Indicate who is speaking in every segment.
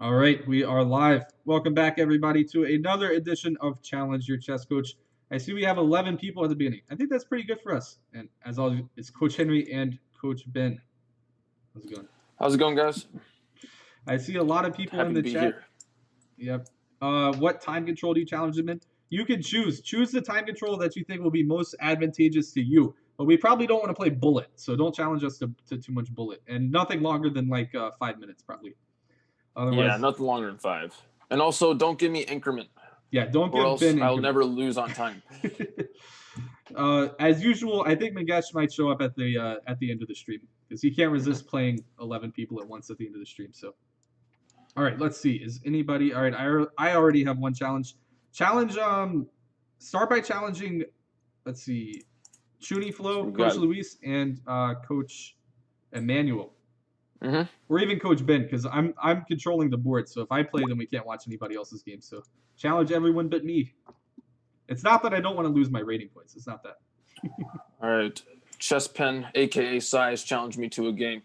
Speaker 1: All right, we are live. Welcome back, everybody, to another edition of Challenge Your Chess Coach. I see we have 11 people at the beginning. I think that's pretty good for us. And as always, it's Coach Henry and Coach Ben. How's it going?
Speaker 2: How's it going, guys?
Speaker 1: I see a lot of people
Speaker 2: Happy
Speaker 1: in the
Speaker 2: to be
Speaker 1: chat.
Speaker 2: here.
Speaker 1: Yep. What time control do you challenge them in? You can choose. Choose the time control that you think will be most advantageous to you. But we probably don't want to play bullet, so don't challenge us to too much bullet. And nothing longer than like 5 minutes, probably.
Speaker 2: Otherwise, yeah, nothing longer than 5. And also, don't give me increment.
Speaker 1: Yeah, don't give
Speaker 2: or else
Speaker 1: Ben
Speaker 2: I'll
Speaker 1: increment.
Speaker 2: never lose on time.
Speaker 1: As usual, I think Mangesh might show up at the end of the stream because he can't resist playing 11 people at once at the end of the stream. So, all right, let's see. Is anybody all right? I already have one challenge. Challenge. Start by challenging. Let's see, Chuni Flo, Coach Luis, and Coach Emmanuel.
Speaker 2: Mm-hmm.
Speaker 1: Or even Coach Ben, because I'm controlling the board. So if I play, then we can't watch anybody else's game. So challenge everyone but me. It's not that I don't want to lose my rating points. It's not that.
Speaker 2: All right. Chess Pen, a.k.a. Size, challenged me to a game.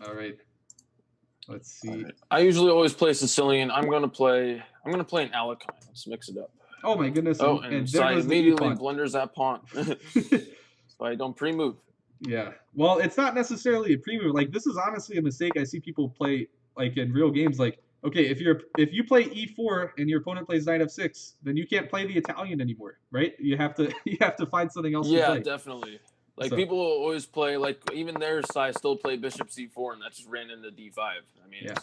Speaker 1: All right. Let's see.
Speaker 2: Right. I usually always play Sicilian. I'm gonna play an Alekhine. Let's mix it up.
Speaker 1: Oh my goodness.
Speaker 2: Oh, and Size immediately blunders that pawn. So I don't pre-move.
Speaker 1: Yeah. Well, it's not necessarily a pre-move. Like, this is honestly a mistake I see people play, like, in real games. Like, okay, if you play e4 and your opponent plays knight f6, then you can't play the Italian anymore, right? You have to find something else to play.
Speaker 2: Yeah, definitely. Like, so, people always play, like, even their Size still play bishop c4, and that just ran into d5. I mean,
Speaker 1: yeah,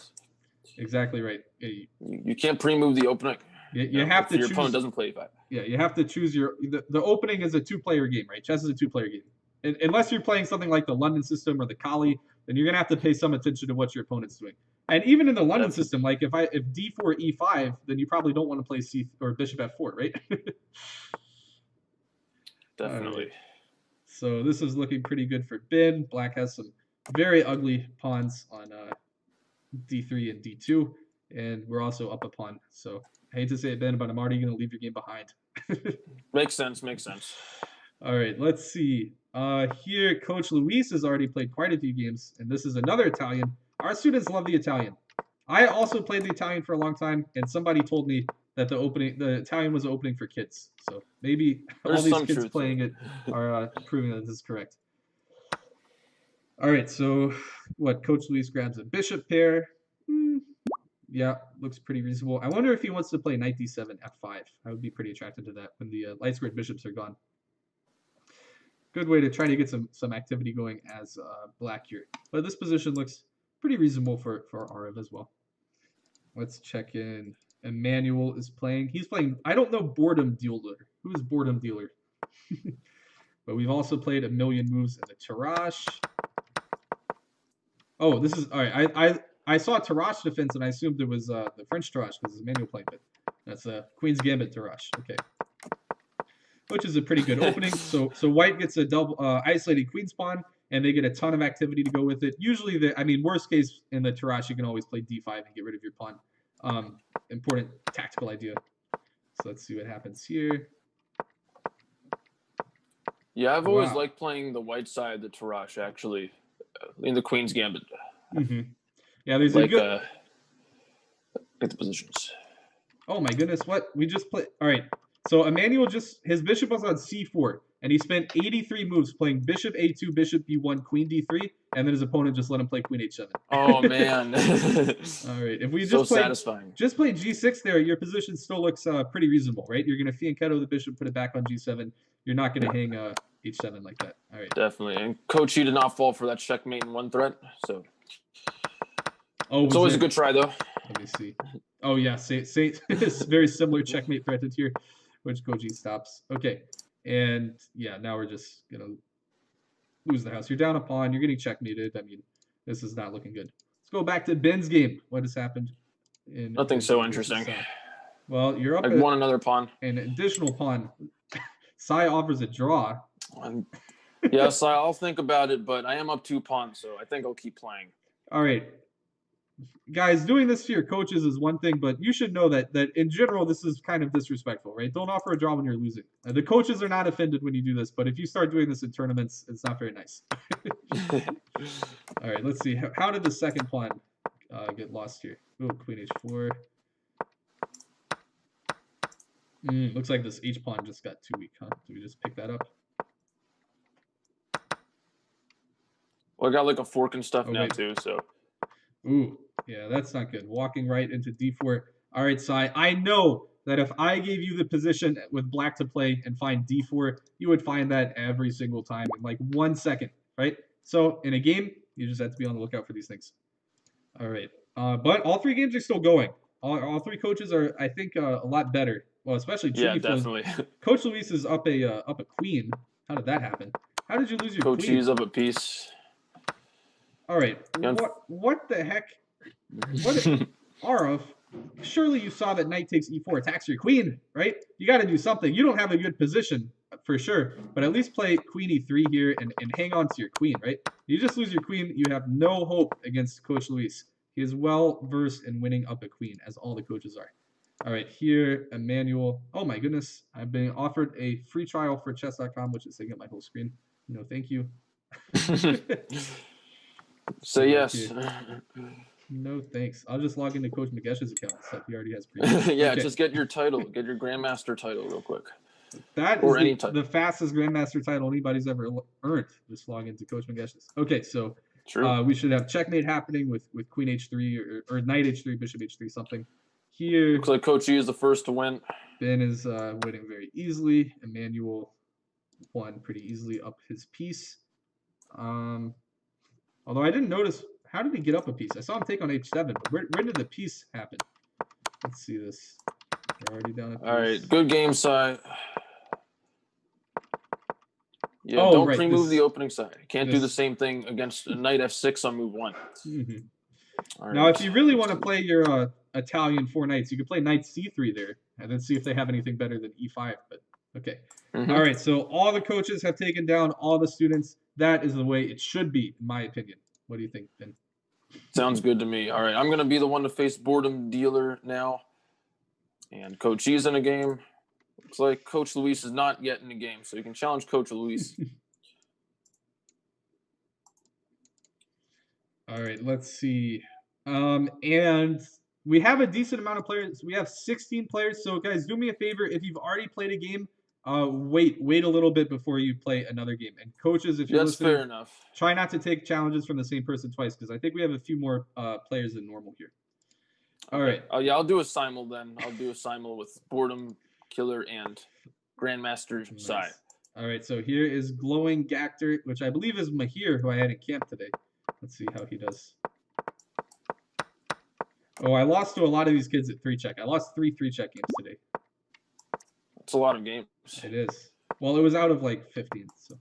Speaker 1: exactly right. Yeah,
Speaker 2: you can't pre-move the opening.
Speaker 1: You have to
Speaker 2: your opponent doesn't play e5.
Speaker 1: Yeah, you have to choose the opening is a two-player game, right? Chess is a two-player game. Unless you're playing something like the London system or the Kali, then you're gonna have to pay some attention to what your opponent's doing. And even in the London system, like if d4 e5, then you probably don't want to play c or bishop f4, right?
Speaker 2: Definitely.
Speaker 1: Right. So this is looking pretty good for Ben. Black has some very ugly pawns on d3 and d2, and we're also up a pawn. So I hate to say it, Ben, but I'm already gonna leave your game behind.
Speaker 2: Makes sense. Makes sense.
Speaker 1: All right, let's see. Here, Coach Luis has already played quite a few games, and this is another Italian. Our students love the Italian. I also played the Italian for a long time, and somebody told me that the Italian was opening for kids. So maybe all these kids playing it are proving that this is correct. All right, so what? Coach Luis grabs a bishop pair. Yeah, looks pretty reasonable. I wonder if he wants to play knight d7, f5. I would be pretty attracted to that when the light squared bishops are gone. Good way to try to get some activity going as black here. But this position looks pretty reasonable for Arav as well. Let's check in. Emmanuel is playing. He's playing, I don't know, Boredom Dealer. Who is Boredom Dealer? But we've also played a million moves in the Tarrasch. Oh, this is, all right. I saw Tarrasch defense and I assumed it was the French Tarrasch because it's Emmanuel playing it. That's Queen's Gambit Tarrasch. Okay. Which is a pretty good opening. So white gets a double isolated queen's pawn, and they get a ton of activity to go with it. Usually, worst case in the Tarrasch, you can always play d5 and get rid of your pawn. Important tactical idea. So let's see what happens here.
Speaker 2: Yeah, I've always liked playing the white side of the Tarrasch, actually, in the Queen's Gambit.
Speaker 1: Mm-hmm. Yeah, there's a good...
Speaker 2: Get the positions.
Speaker 1: Oh my goodness, what? We just played... All right. So Emmanuel his bishop was on c4, and he spent 83 moves playing bishop a2, bishop b1, queen d3, and then his opponent just let him play queen h7.
Speaker 2: Oh man!
Speaker 1: All right, if we just play g6 there, your position still looks pretty reasonable, right? You're gonna fianchetto the bishop, put it back on g7. You're not gonna hang h7 like that. All right.
Speaker 2: Definitely, and Coach, he did not fall for that checkmate in one threat, so. Oh, it's always a good try though.
Speaker 1: Let me see. Oh yeah, it's very similar checkmate threatened here, which Koji stops. Okay, and yeah, now we're just gonna lose the house. You're down a pawn. You're getting checkmated. I mean, this is not looking good. Let's go back to Ben's game. What has happened?
Speaker 2: Nothing so interesting.
Speaker 1: Well, you're up.
Speaker 2: I won another pawn.
Speaker 1: An additional pawn. Sai offers a draw.
Speaker 2: Yes, I'll think about it, but I am up 2 pawns, so I think I'll keep playing.
Speaker 1: All right. Guys, doing this to your coaches is one thing, but you should know that in general, this is kind of disrespectful, right? Don't offer a draw when you're losing. The coaches are not offended when you do this, but if you start doing this in tournaments, it's not very nice. All right, let's see. How did the second pawn get lost here. Oh, queen h4. Looks like this h pawn just got too weak, huh? Do we just pick that up?
Speaker 2: Well, I got like a fork and stuff
Speaker 1: Oh,
Speaker 2: now
Speaker 1: wait.
Speaker 2: too, so.
Speaker 1: Ooh, yeah, that's not good. Walking right into d4. All right, Sai, I know that if I gave you the position with black to play and find d4, you would find that every single time in like 1 second, right? So in a game, you just have to be on the lookout for these things. All right, but all 3 games are still going. All 3 coaches are, I think, a lot better. Well, especially
Speaker 2: Yeah,
Speaker 1: Chuniflo.
Speaker 2: definitely.
Speaker 1: Coach Luis is up a queen. How did that happen? How did you lose your
Speaker 2: Coach
Speaker 1: queen?
Speaker 2: E's up a piece.
Speaker 1: All right,
Speaker 2: Yeah.
Speaker 1: what the heck? What, Arav? Surely you saw that knight takes e4 attacks your queen, right? You got to do something. You don't have a good position for sure, but at least play queen e3 here and hang on to your queen, right? You just lose your queen, you have no hope against Coach Luis. He is well versed in winning up a queen, as all the coaches are. All right, here, Emmanuel. Oh my goodness, I've been offered a free trial for chess.com, which is taking up my whole screen. No, thank you.
Speaker 2: So yes.
Speaker 1: No thanks. I'll just log into Coach Magesh's account and stuff. He already has previous.
Speaker 2: Yeah,
Speaker 1: Okay.
Speaker 2: just get your title. Get your Grandmaster title real quick.
Speaker 1: That
Speaker 2: Or
Speaker 1: is
Speaker 2: any
Speaker 1: the fastest Grandmaster title anybody's ever earned. Just log into Coach Magesh's. Okay, so
Speaker 2: True.
Speaker 1: we should have checkmate happening with Queen h3 or Knight h3, Bishop h3, something. Here,
Speaker 2: Looks like Coach E is the first to win.
Speaker 1: Ben is winning very easily. Emmanuel won pretty easily up his piece. Although I didn't notice, how did he get up a piece? I saw him take on h7, but where did the piece happen? Let's see this. We're already down a piece.
Speaker 2: All right, good game, Sai. Yeah,
Speaker 1: Oh,
Speaker 2: don't
Speaker 1: right,
Speaker 2: pre-move
Speaker 1: this-
Speaker 2: the opening side. Can't do the
Speaker 1: this-
Speaker 2: same thing against a knight f6 on move 1.
Speaker 1: Mhm.
Speaker 2: All
Speaker 1: Now,
Speaker 2: right.
Speaker 1: if you really want to play your Italian 4 knights, you could play knight c3 there, and then see if they have anything better than e5. But okay.
Speaker 2: Mhm.
Speaker 1: All right, so all the coaches have taken down all the students. That is the way it should be, in my opinion. What do you think, Ben?
Speaker 2: Sounds good to me. All right, I'm going to be the one to face Boredom Dealer now. And Coach E's in a game. Looks like Coach Luis is not yet in the game, so you can challenge Coach Luis.
Speaker 1: All right, let's see. And we have a decent amount of players. We have 16 players. So guys, do me a favor. If you've already played a game, wait a little bit before you play another game. And coaches, if you're
Speaker 2: That's
Speaker 1: listening,
Speaker 2: fair enough.
Speaker 1: try not to take challenges from the same person twice, because I think we have a few more players than normal here. All right.
Speaker 2: Oh yeah, I'll do a simul then. I'll do a simul with Boredom Killer and Grandmaster Sai.
Speaker 1: Nice. All right, so here is Glowing Gactor, which I believe is Mahir, who I had in camp today. Let's see how he does. Oh, I lost to a lot of these kids at 3-check. I lost 3 3-check games today.
Speaker 2: That's a lot of games.
Speaker 1: It is. Well, it was out of like 15. So.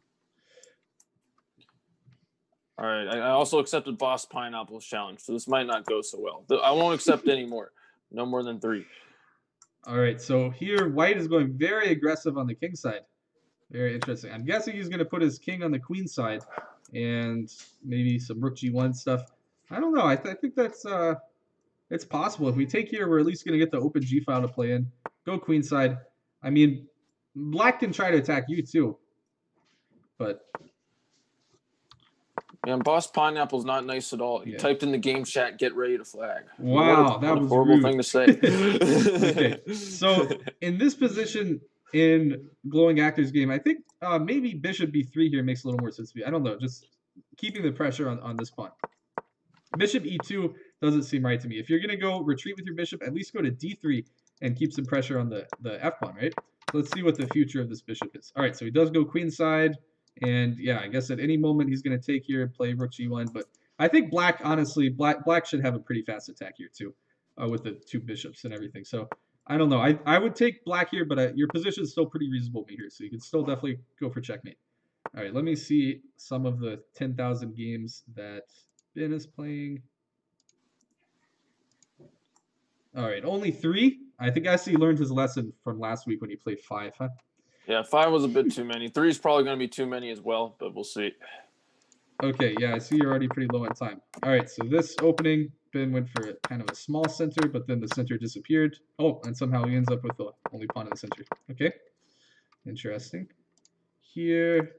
Speaker 2: All right, I also accepted Boss Pineapple's challenge, so this might not go so well. I won't accept any more. No more than 3.
Speaker 1: All right, so here White is going very aggressive on the king side. Very interesting. I'm guessing he's going to put his king on the queen side and maybe some rook g1 stuff. I don't know. I think that's it's possible. If we take here, we're at least going to get the open g file to play in. Go queen side. I mean, black can try to attack you too, but
Speaker 2: Man, Boss Pineapple's not nice at all. He
Speaker 1: Yeah.
Speaker 2: typed in the game chat, "Get ready to flag."
Speaker 1: Wow,
Speaker 2: what
Speaker 1: that
Speaker 2: a
Speaker 1: was
Speaker 2: horrible
Speaker 1: rude.
Speaker 2: thing to say.
Speaker 1: Okay, so in this position in Glowing Actor's game, I think maybe Bishop b3 here makes a little more sense to me. I don't know, just keeping the pressure on this pawn. Bishop e2 doesn't seem right to me. If you're going to go retreat with your bishop, at least go to d3 and keep some pressure on the f pawn, right? So let's see what the future of this bishop is. All right, so he does go queenside, and yeah, I guess at any moment he's going to take here and play rook g1, but I think black, honestly, black should have a pretty fast attack here too, with the 2 bishops and everything. So I don't know. I would take black here, but your position is still pretty reasonable here, so you can still definitely go for checkmate. All right, let me see some of the 10,000 games that Ben is playing. All right, only 3. I think he learned his lesson from last week when he played 5, huh?
Speaker 2: Yeah, 5 was a bit too many. 3 is probably going to be too many as well, but we'll see.
Speaker 1: Okay, yeah, I see you're already pretty low on time. All right, so this opening, Ben went for kind of a small center, but then the center disappeared. Oh, and somehow he ends up with the only pawn in the center. Okay, interesting. Here,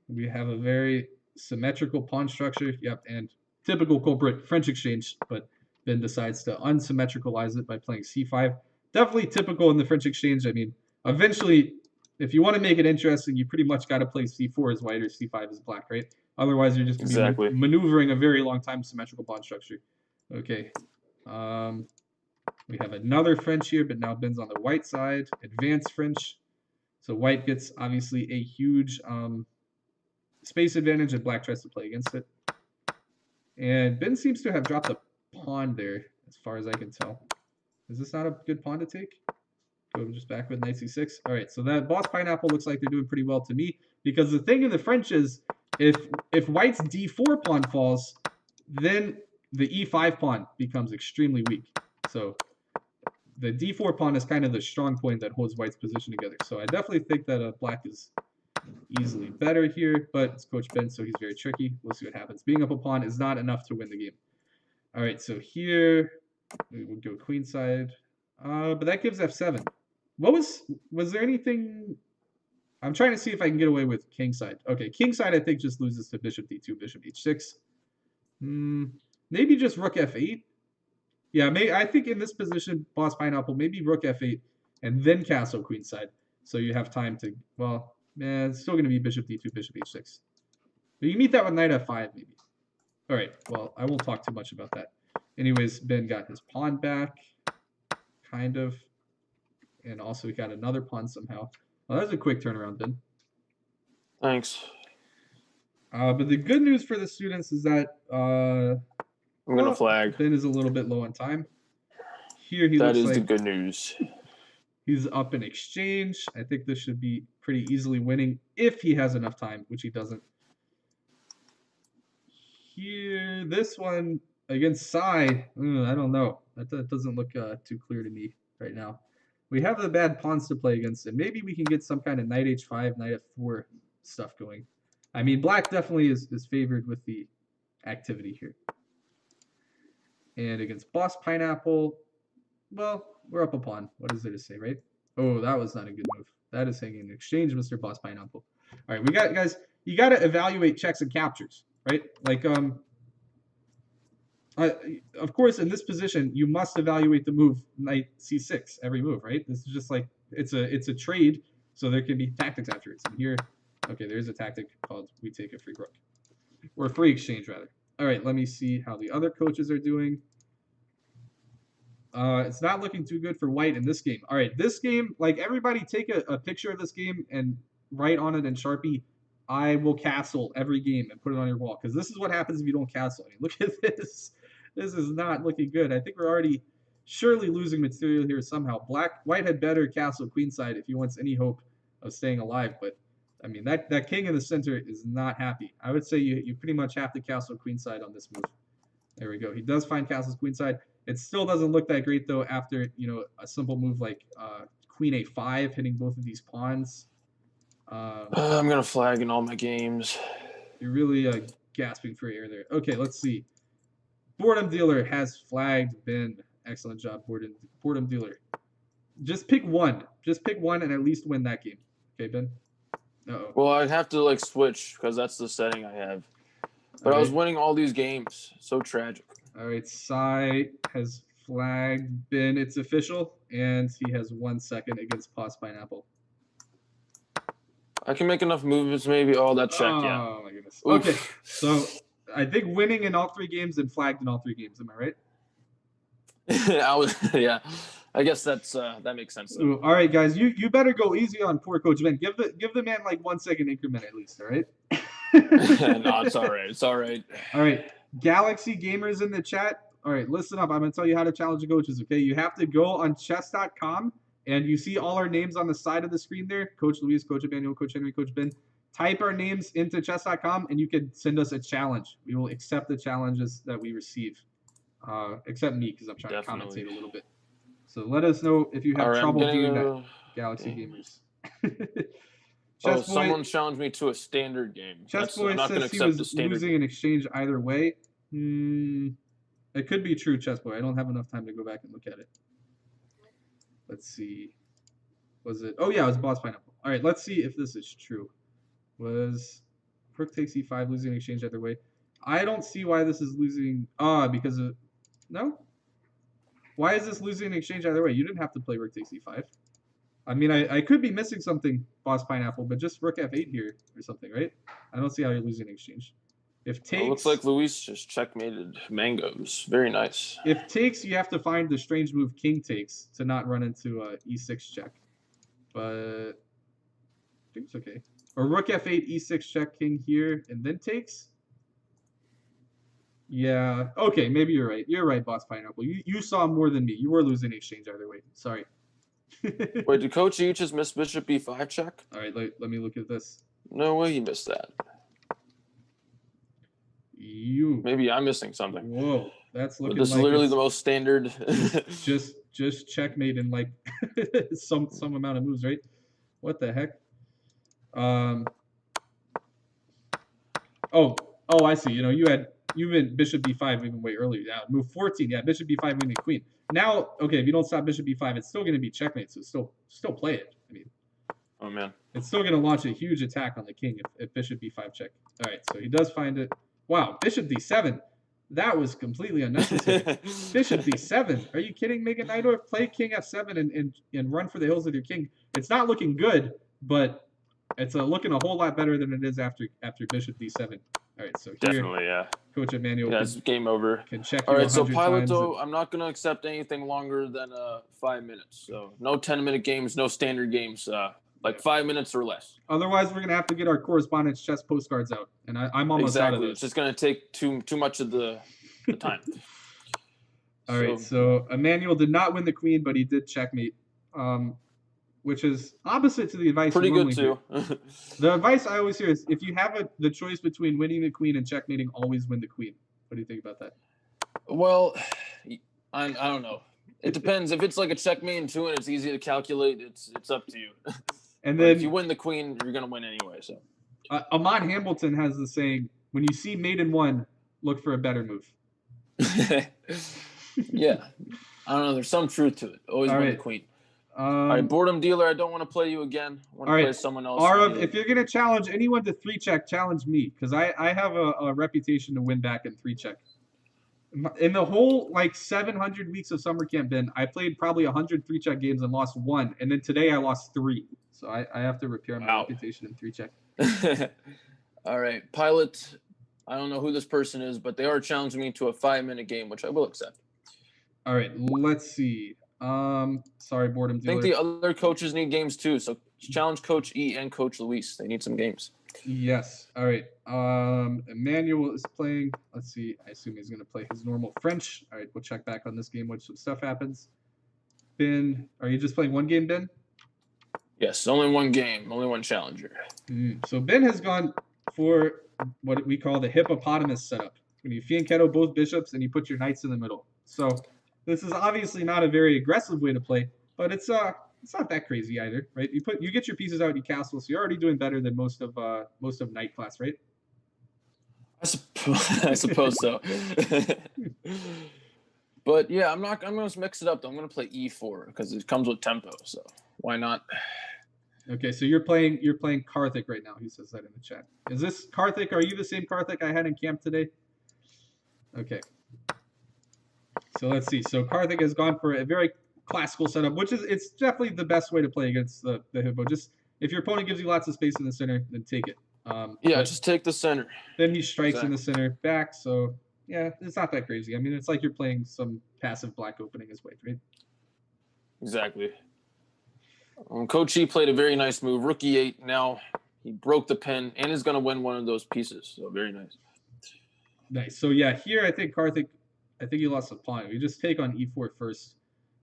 Speaker 1: we have a very symmetrical pawn structure. Yep, and typical culprit, French exchange, but then decides to unsymmetricalize it by playing c5. Definitely typical in the French exchange. I mean, eventually, if you want to make it interesting, you pretty much got to play c4 as white or c5 as black, right? Otherwise, you're just going to be
Speaker 2: Exactly.
Speaker 1: maneuvering a very long time symmetrical pawn structure. Okay. We have another French here, but now Ben's on the white side. Advanced French. So white gets, obviously, a huge space advantage, and black tries to play against it. And Ben seems to have dropped a pawn there, as far as I can tell. Is this not a good pawn to take? Go just back with knight c6. All right, so that boss pineapple looks like they're doing pretty well to me, because the thing in the French is, if white's d4 pawn falls, then the e5 pawn becomes extremely weak. So the d4 pawn is kind of the strong point that holds white's position together. So I definitely think that black is easily better here, but it's Coach Ben, so he's very tricky. We'll see what happens. Being up a pawn is not enough to win the game. All right, so here we will go queenside, but that gives f7. What was there anything? I'm trying to see if I can get away with kingside. Okay, kingside I think just loses to bishop d2, bishop h6. Maybe just rook f8. Yeah, I think in this position, boss pineapple, maybe rook f8 and then castle queenside. So you have time to, well, it's still going to be bishop d2, bishop h6. But you meet that with knight f5 maybe. All right, well, I won't talk too much about that. Anyways, Ben got his pawn back, kind of. And also he got another pawn somehow. Well, that was a quick turnaround, Ben.
Speaker 2: Thanks.
Speaker 1: But the good news for the students is that
Speaker 2: I'm gonna flag.
Speaker 1: Ben is a little bit low on time. Here he
Speaker 2: That
Speaker 1: looks
Speaker 2: is
Speaker 1: like
Speaker 2: the good news.
Speaker 1: he's up in exchange. I think this should be pretty easily winning if he has enough time, which he doesn't. Here, this one against Sai, I don't know. That doesn't look too clear to me right now. We have the bad pawns to play against it. Maybe we can get some kind of knight h5, knight f4 stuff going. I mean, black definitely is favored with the activity here. And against boss pineapple, well, we're up a pawn. What is there to say, right? Oh, that was not a good move. That is hanging in exchange, Mr. Boss Pineapple. All right, we got, guys, you got to evaluate checks and captures, right? Like, of course, in this position, you must evaluate the move knight c6 every move, right? This is just like, it's a trade, so there can be tactics after it. And here, okay, there's a tactic called we take a free rook. Or free exchange, rather. All right, let me see how the other coaches are doing. It's not looking too good for white in this game. All right, this game, like, everybody take a picture of this game and write on it in Sharpie, I will castle every game, and put it on your wall, because this is what happens if you don't castle. I mean, look at this. This is not looking good. I think we're already surely losing material here somehow. White had better castle queenside if he wants any hope of staying alive, but I mean, that king in the center is not happy. I would say you pretty much have to castle queenside on this move. There we go. He does find castles queenside. It still doesn't look that great, though, after, you know, a simple move like queen a5, hitting both of these pawns.
Speaker 2: I'm going to flag in all my games.
Speaker 1: You're really gasping for air there. Okay, let's see. Boredom Dealer has flagged Ben. Excellent job, Boredom Dealer. Just pick one. Just pick one and at least win that game. Okay, Ben? Uh-oh.
Speaker 2: Well, I'd have to, like, switch, because that's the setting I have. But I was winning all these games. So tragic.
Speaker 1: All right, Sai has flagged Ben. It's official, and he has 1 second against Boss Pineapple.
Speaker 2: I can make enough movements, maybe. Oh, that checked, yeah.
Speaker 1: Oh, my goodness. Oof. Okay, so I think winning in all 3 games and flagged in all 3 games. Am I right?
Speaker 2: Yeah. I guess that makes sense.
Speaker 1: Ooh, all right, guys, you better go easy on poor Coach Ben. Give the man like 1 second increment at least. All right.
Speaker 2: No, it's all right. It's all right.
Speaker 1: All right, Galaxy gamers in the chat. All right, listen up. I'm gonna tell you how to challenge the coaches. Okay, you have to go on chess.com and you see all our names on the side of the screen there. Coach Luis, Coach Emmanuel, Coach Henry, Coach Ben. Type our names into chess.com and you can send us a challenge. We will accept the challenges that we receive. Except me, because I'm trying to commentate a little bit. So let us know if you have trouble doing that, Galaxy gamers.
Speaker 2: Someone challenged me to a standard game.
Speaker 1: Chessboy says he was losing an exchange either way. It could be true, Chessboy. I don't have enough time to go back and look at it. Let's see. Was it? Oh, yeah, it was Boss Pineapple. All right, let's see if this is true. Was Rook takes e5, losing an exchange either way. I don't see why this is losing. Because of no. Why is this losing an exchange either way? You didn't have to play rook takes e5. I mean, I could be missing something, Boss Pineapple, but just rook f8 here or something, right? I don't see how you're losing an exchange. If takes,
Speaker 2: Looks like Luis just checkmated Mangoes. Very nice.
Speaker 1: if takes, you have to find the strange move king takes to not run into a e6 check. But I think it's okay. Or rook f8, e6 check, king here, and then takes. Yeah. Okay, maybe you're right. You're right, Boss Pineapple. You saw more than me. You were losing the exchange either way. Sorry.
Speaker 2: Wait, did Coach E just miss bishop b5 check?
Speaker 1: All right, let me look at this.
Speaker 2: No way he missed that.
Speaker 1: You.
Speaker 2: Maybe I'm missing something.
Speaker 1: Whoa, that's looking.
Speaker 2: But this
Speaker 1: like
Speaker 2: is literally
Speaker 1: it's
Speaker 2: the most standard.
Speaker 1: just checkmate in like some amount of moves, right? What the heck? Oh, I see. You went bishop b5 even way earlier. Yeah, move 14. Yeah, bishop b5 winning queen. Now, okay, if you don't stop bishop b5, it's still going to be checkmate. So still play it. I mean,
Speaker 2: Oh man,
Speaker 1: it's still going to launch a huge attack on the king if bishop b5 check. All right, so he does find it. Wow, bishop d7. That was completely unnecessary. Bishop d7. Are you kidding? Make a knight or play king f7 and run for the hills with your king. It's not looking good, but it's looking a whole lot better than it is after bishop d7. All right, so here,
Speaker 2: definitely, yeah.
Speaker 1: Coach Emmanuel
Speaker 2: Yeah, it's game over.
Speaker 1: can check you
Speaker 2: All right, so
Speaker 1: 100 times.
Speaker 2: Piloto, I'm not going to accept anything longer than 5 minutes. So no 10-minute games, no standard games. Like 5 minutes or less.
Speaker 1: Otherwise, we're gonna have to get our correspondence chess postcards out, and I'm almost out of
Speaker 2: Exactly.
Speaker 1: those.
Speaker 2: It's just going to take too much of the time.
Speaker 1: All right, so Emmanuel did not win the queen, but he did checkmate, which is opposite to the advice.
Speaker 2: Pretty
Speaker 1: you
Speaker 2: good
Speaker 1: normally
Speaker 2: too.
Speaker 1: hear. The advice I always hear is if you have the choice between winning the queen and checkmating, always win the queen. What do you think about that?
Speaker 2: Well, I don't know. It depends. If it's like a checkmate in 2 and it's easy to calculate, it's up to you.
Speaker 1: And
Speaker 2: But
Speaker 1: then
Speaker 2: if you win the queen, you're gonna win anyway. So
Speaker 1: Amon Hamilton has the saying: "When you see mate in 1, look for a better move."
Speaker 2: yeah, I don't know. There's some truth to it. Always
Speaker 1: All
Speaker 2: win
Speaker 1: right.
Speaker 2: the queen. All right, boredom dealer. I don't want to play you again. I want to play someone else.
Speaker 1: Arav, if you're gonna challenge anyone to 3-check, challenge me because I have a reputation to win back in 3-check. In the whole 700 weeks of summer camp, Ben, I played probably 100 3-check games and lost 1, and then today I lost 3. So I have to repair my reputation in 3-check.
Speaker 2: All right, Pilot. I don't know who this person is, but they are challenging me to a 5-minute game, which I will accept.
Speaker 1: All right, let's see. Sorry, boredom dealer.
Speaker 2: I think the other coaches need games too, so challenge Coach E and Coach Luis. They need some games.
Speaker 1: Yes. All right. Emmanuel is playing. Let's see. I assume he's going to play his normal French. All right, we'll check back on this game when some stuff happens. Ben, are you just playing one game, Ben?
Speaker 2: Yes, only one game, only one challenger.
Speaker 1: So Ben has gone for what we call the hippopotamus setup. When you fianchetto both bishops and you put your knights in the middle. So this is obviously not a very aggressive way to play, but it's not that crazy either, right? You get your pieces out, you castle, so you're already doing better than most of night class, right?
Speaker 2: I suppose so. But yeah, I'm going to mix it up though. I'm going to play e4 because it comes with tempo, so why not?
Speaker 1: Okay, so you're playing Karthik right now. He says that in the chat. Is this Karthik? Are you the same Karthik I had in camp today? Okay. So let's see. So Karthik has gone for a very classical setup, which is it's definitely the best way to play against the hippo. Just if your opponent gives you lots of space in the center, then take it.
Speaker 2: Yeah, just take the center.
Speaker 1: Then he strikes in the center back. So yeah, it's not that crazy. I mean, it's like you're playing some passive black opening as white, right?
Speaker 2: Exactly. Coach E played a very nice move. Rook e8. Now he broke the pin and is going to win one of those pieces. So very nice.
Speaker 1: Nice. So yeah, here I think Karthik, he lost a pawn. We just take on e4 first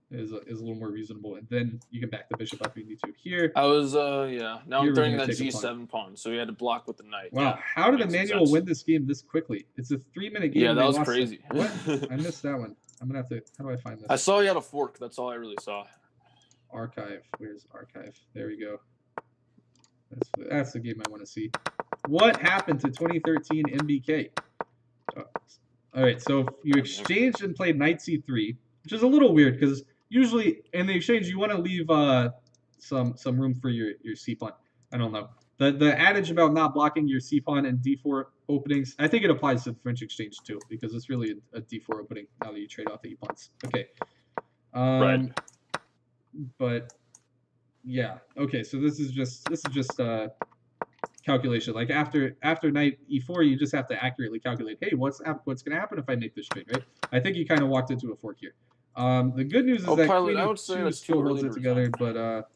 Speaker 1: is a little more reasonable, and then you can back the bishop up if you need to. Here
Speaker 2: I was yeah. Now
Speaker 1: here
Speaker 2: I'm throwing that g7 pawn, so he had to block with the knight.
Speaker 1: Wow,
Speaker 2: yeah,
Speaker 1: how did Emmanuel win this game this quickly? It's a 3-minute game.
Speaker 2: Yeah, that was crazy.
Speaker 1: What? I missed that one. I'm gonna have to. How do I find this?
Speaker 2: I saw he had a fork. That's all I really saw.
Speaker 1: Archive. Where's archive? There we go. That's the game I want to see. What happened to 2013 MBK? All right, so you exchanged and played knight c3, which is a little weird because usually in the exchange you want to leave some room for your c pawn. I don't know. The adage about not blocking your c pawn and d4 openings. I think it applies to the French exchange too, because it's really a d4 opening now that you trade off the e-pawns. Okay.
Speaker 2: Right.
Speaker 1: But yeah, okay. So this is just calculation. Like after knight e4, you just have to accurately calculate. Hey, what's going to happen if I make this trade? Right. I think you kind of walked into a fork here. The good news is that
Speaker 2: Pilot,
Speaker 1: queen
Speaker 2: I would say
Speaker 1: e2
Speaker 2: that's
Speaker 1: still
Speaker 2: too
Speaker 1: holds
Speaker 2: early
Speaker 1: it
Speaker 2: to
Speaker 1: together,
Speaker 2: resign.
Speaker 1: but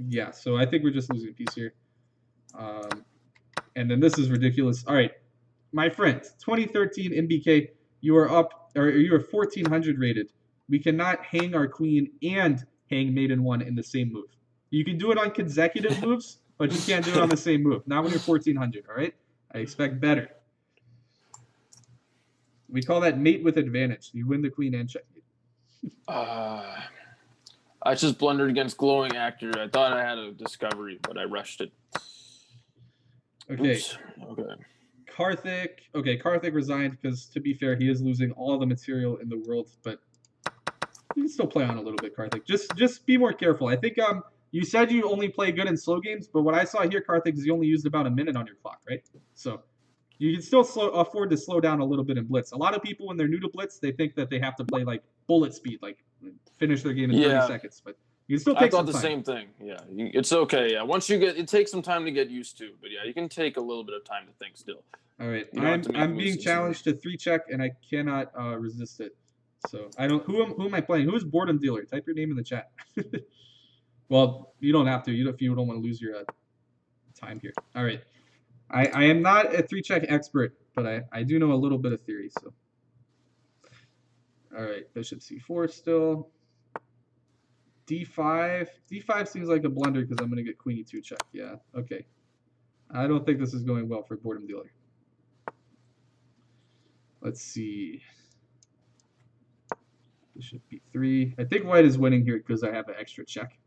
Speaker 1: yeah. So I think we're just losing a piece here. And then this is ridiculous. All right, my friend, 2013 MBK, you are up, or you are 1400 rated. We cannot hang our queen and hang mate in one in the same move. You can do it on consecutive moves, but you can't do it on the same move. Not when you're 1400. All right, I expect better. We call that mate with advantage. You win the queen and check.
Speaker 2: I just blundered against Glowing Actor. I thought I had a discovery, but I rushed it.
Speaker 1: Okay.
Speaker 2: Oops. Okay.
Speaker 1: Karthik resigned because, to be fair, he is losing all the material in the world, but you can still play on a little bit, Karthik. Just be more careful. I think you said you only play good in slow games, but what I saw here, Karthik, is you only used about a minute on your clock, right? So you can still afford to slow down a little bit in Blitz. A lot of people, when they're new to Blitz, they think that they have to play like bullet speed, like finish their game in 30 seconds, but you can still take some time.
Speaker 2: I thought the same thing. Yeah, it's okay. Yeah, once you get, it takes some time to get used to, but yeah, you can take a little bit of time to think still.
Speaker 1: All right, I'm being challenged to 3-check, and I cannot resist it. So I don't. Who am I playing? Who is Boredom Dealer? Type your name in the chat. Well, you don't have to. If you don't want to lose your time here. All right, I am not a 3-check expert, but I do know a little bit of theory. So, all right, Bishop C4 still. D5. D5 seems like a blunder because I'm gonna get Queen E2 check. Yeah. Okay. I don't think this is going well for Boredom Dealer. Let's see. Bishop B3. I think white is winning here because I have an extra check.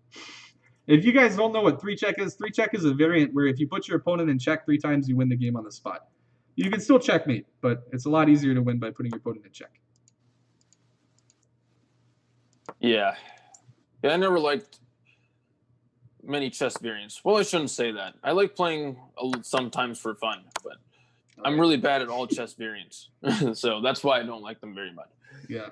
Speaker 1: If you guys don't know what 3-check is, 3-check is a variant where if you put your opponent in check 3 times, you win the game on the spot. You can still checkmate, but it's a lot easier to win by putting your opponent in check.
Speaker 2: Yeah. Yeah, I never liked many chess variants. Well, I shouldn't say that. I like playing sometimes for fun, but I'm really bad at all chess variants. So that's why I don't like them very much.
Speaker 1: Yeah.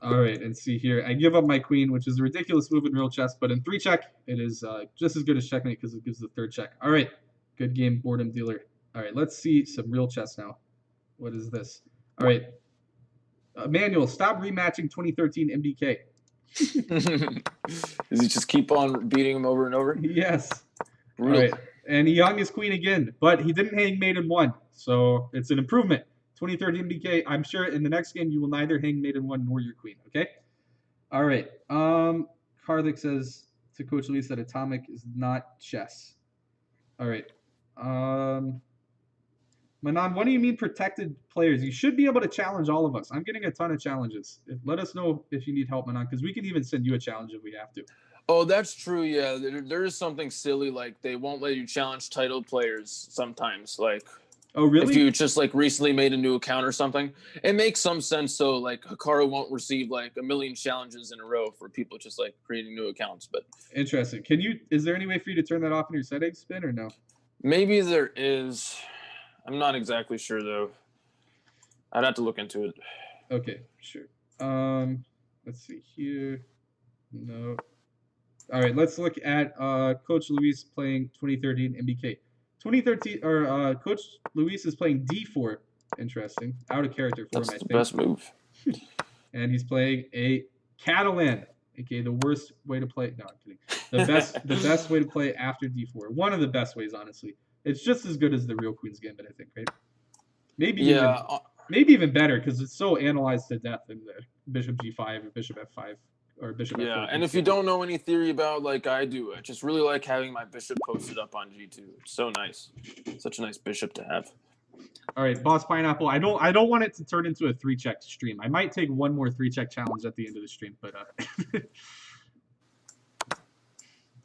Speaker 1: All right, and see here. I give up my queen, which is a ridiculous move in real chess, but in 3-check, it is just as good as checkmate because it gives the 3rd check. All right, good game, Boredom Dealer. All right, let's see some real chess now. What is this? All right. Manuel, stop rematching 2013 MBK.
Speaker 2: Does he just keep on beating him over and over?
Speaker 1: Yes.
Speaker 2: Brutal.
Speaker 1: All right, and he hung his queen again, but he didn't hang mate in one, so it's an improvement. 2013 MBK, I'm sure in the next game you will neither hang mate in one nor your queen, okay? All right. Karthik says to Coach Luis that Atomic is not chess. All right. Manon, what do you mean protected players? You should be able to challenge all of us. I'm getting a ton of challenges. Let us know if you need help, Manon, because we can even send you a challenge if we have to.
Speaker 2: Oh, that's true. Yeah, there is something silly like they won't let you challenge titled players sometimes. Like,
Speaker 1: oh really?
Speaker 2: If you just like recently made a new account or something, it makes some sense. So like Hikaru won't receive like a million challenges in a row for people just like creating new accounts. But
Speaker 1: interesting. Is there any way for you to turn that off in your settings, Spin, or no?
Speaker 2: Maybe there is. I'm not exactly sure though. I'd have to look into it.
Speaker 1: Okay, sure. Let's see here. No. All right, let's look at Coach Luis playing 2013 MBK. 2013 or Coach Luis is playing D4. Interesting. Out of character for him, I think.
Speaker 2: That's the best move.
Speaker 1: And he's playing a Catalan, aka the worst way to play. No, I'm kidding. The best way to play after D4. One of the best ways, honestly. It's just as good as the real Queen's Gambit, I think, right? Maybe even better because it's so analyzed to death in the Bishop G5 or Bishop F5 or Bishop F4.
Speaker 2: Yeah, and if you don't know any theory about like I do, I just really like having my bishop posted up on G2. It's so nice. Such a nice bishop to have.
Speaker 1: All right, Boss Pineapple. I don't want it to turn into a 3-check stream. I might take one more 3-check challenge at the end of the stream, but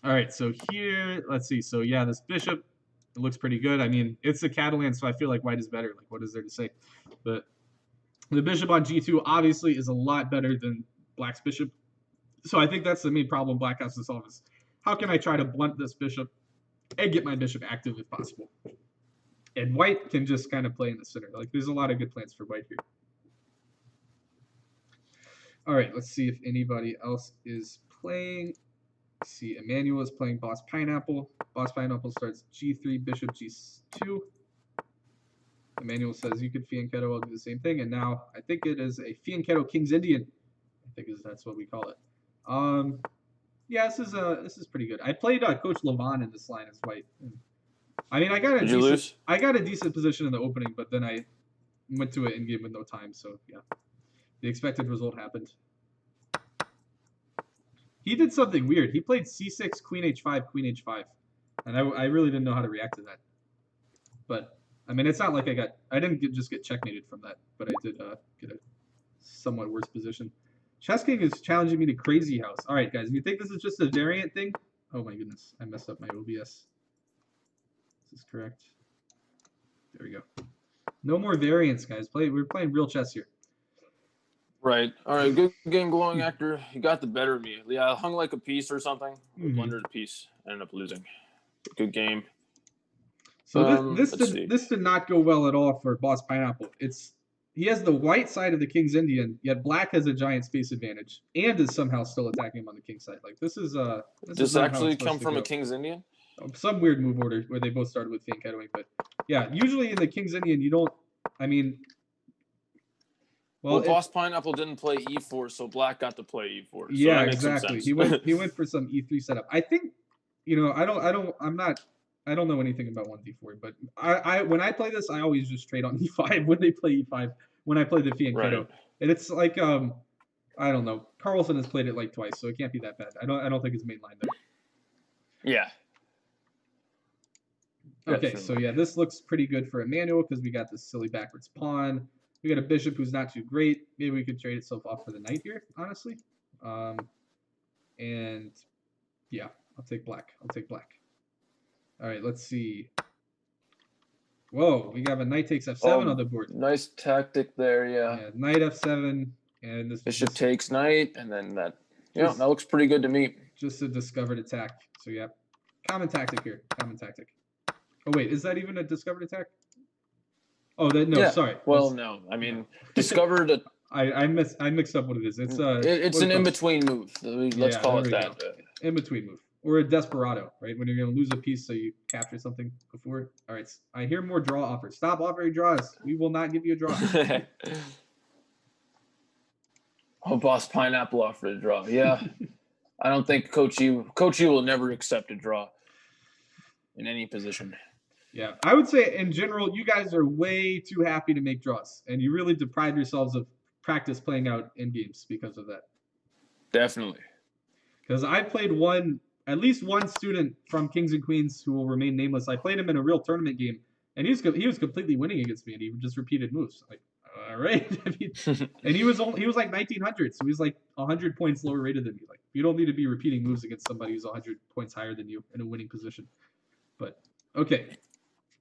Speaker 1: all right, so here, let's see. So yeah, this bishop, it looks pretty good. I mean, it's a Catalan, so I feel like white is better. Like, what is there to say? But the bishop on G2 obviously is a lot better than black's bishop. So I think that's the main problem black has to solve is how can I try to blunt this bishop and get my bishop active if possible? And white can just kind of play in the center. Like, there's a lot of good plans for white here. All right, let's see if anybody else is playing. Let's see, Emmanuel is playing Boss Pineapple. Boss Pineapple starts G3, Bishop G2. Emmanuel says you could Fianchetto, I'll do the same thing. And now I think it is a Fianchetto King's Indian. I think that's what we call it. Yeah, this is pretty good. I played Coach Levon in this line as white. I mean, I got a decent position in the opening, but then I went to it in game with no time. So yeah, the expected result happened. He did something weird. He played C6, Queen H5, Queen H5, and I really didn't know how to react to that. But I mean, it's not like I didn't just get checkmated from that, but I did get a somewhat worse position. Chess King is challenging me to Crazy House. All right, guys, if you think this is just a variant thing, oh my goodness, I messed up my OBS. This is correct. There we go. No more variants, guys. We're playing real chess here.
Speaker 2: Right. All right. Good game, Glowing Actor. You got the better of me. Yeah, I hung like a piece or something. Blundered a piece. Ended up losing. Good game.
Speaker 1: So this did not go well at all for Boss Pineapple. He has the white side of the King's Indian, yet black has a giant space advantage, and is somehow still attacking him on the King side. Like this is
Speaker 2: Does actually come from a King's Indian?
Speaker 1: Some weird move order where they both started with Fianchettoing, but yeah, usually in the King's Indian you don't. I mean,
Speaker 2: well Boss Pineapple didn't play E4, so black got to play E4. So
Speaker 1: yeah, exactly. He went for some E3 setup. I think, I don't know anything about 1d4, but when I play this, I always just trade on E5 when they play E5 when I play the Fianchetto. Right. And it's like I don't know. Carlson has played it like twice, so it can't be that bad. I don't think it's main line there.
Speaker 2: Yeah.
Speaker 1: Okay, so yeah, this looks pretty good for Emmanuel because we got this silly backwards pawn. We got a bishop who's not too great. Maybe we could trade itself off for the knight here, honestly. And yeah, I'll take black. All right, let's see. Whoa, we have a knight takes f7 on the board.
Speaker 2: Nice tactic there, yeah.
Speaker 1: Knight f7, and this
Speaker 2: bishop takes knight, and then that. Yeah, that looks pretty good to me.
Speaker 1: Just a discovered attack. So yeah, common tactic here. Common tactic. Oh wait, is that even a discovered attack? Oh, sorry.
Speaker 2: Well, no. I mean, discovered.
Speaker 1: I mixed up what it is. It's
Speaker 2: an in between move. Let's call it that.
Speaker 1: In between move. Or a desperado, right? When you're going to lose a piece so you capture something before. All right, I hear more draw offers. Stop offering draws. We will not give you a draw.
Speaker 2: Boss Pineapple offered a draw. Yeah. I don't think Coach E will never accept a draw in any position.
Speaker 1: Yeah, I would say in general, you guys are way too happy to make draws, and you really deprive yourselves of practice playing out in games because of that.
Speaker 2: Definitely.
Speaker 1: Because I played at least one student from Kings and Queens who will remain nameless. I played him in a real tournament game, and he was completely winning against me, and he just repeated moves. Like, all right, I mean, and he was like 1900, so he's like 100 points lower rated than me. Like, you don't need to be repeating moves against somebody who's 100 points higher than you in a winning position. But okay,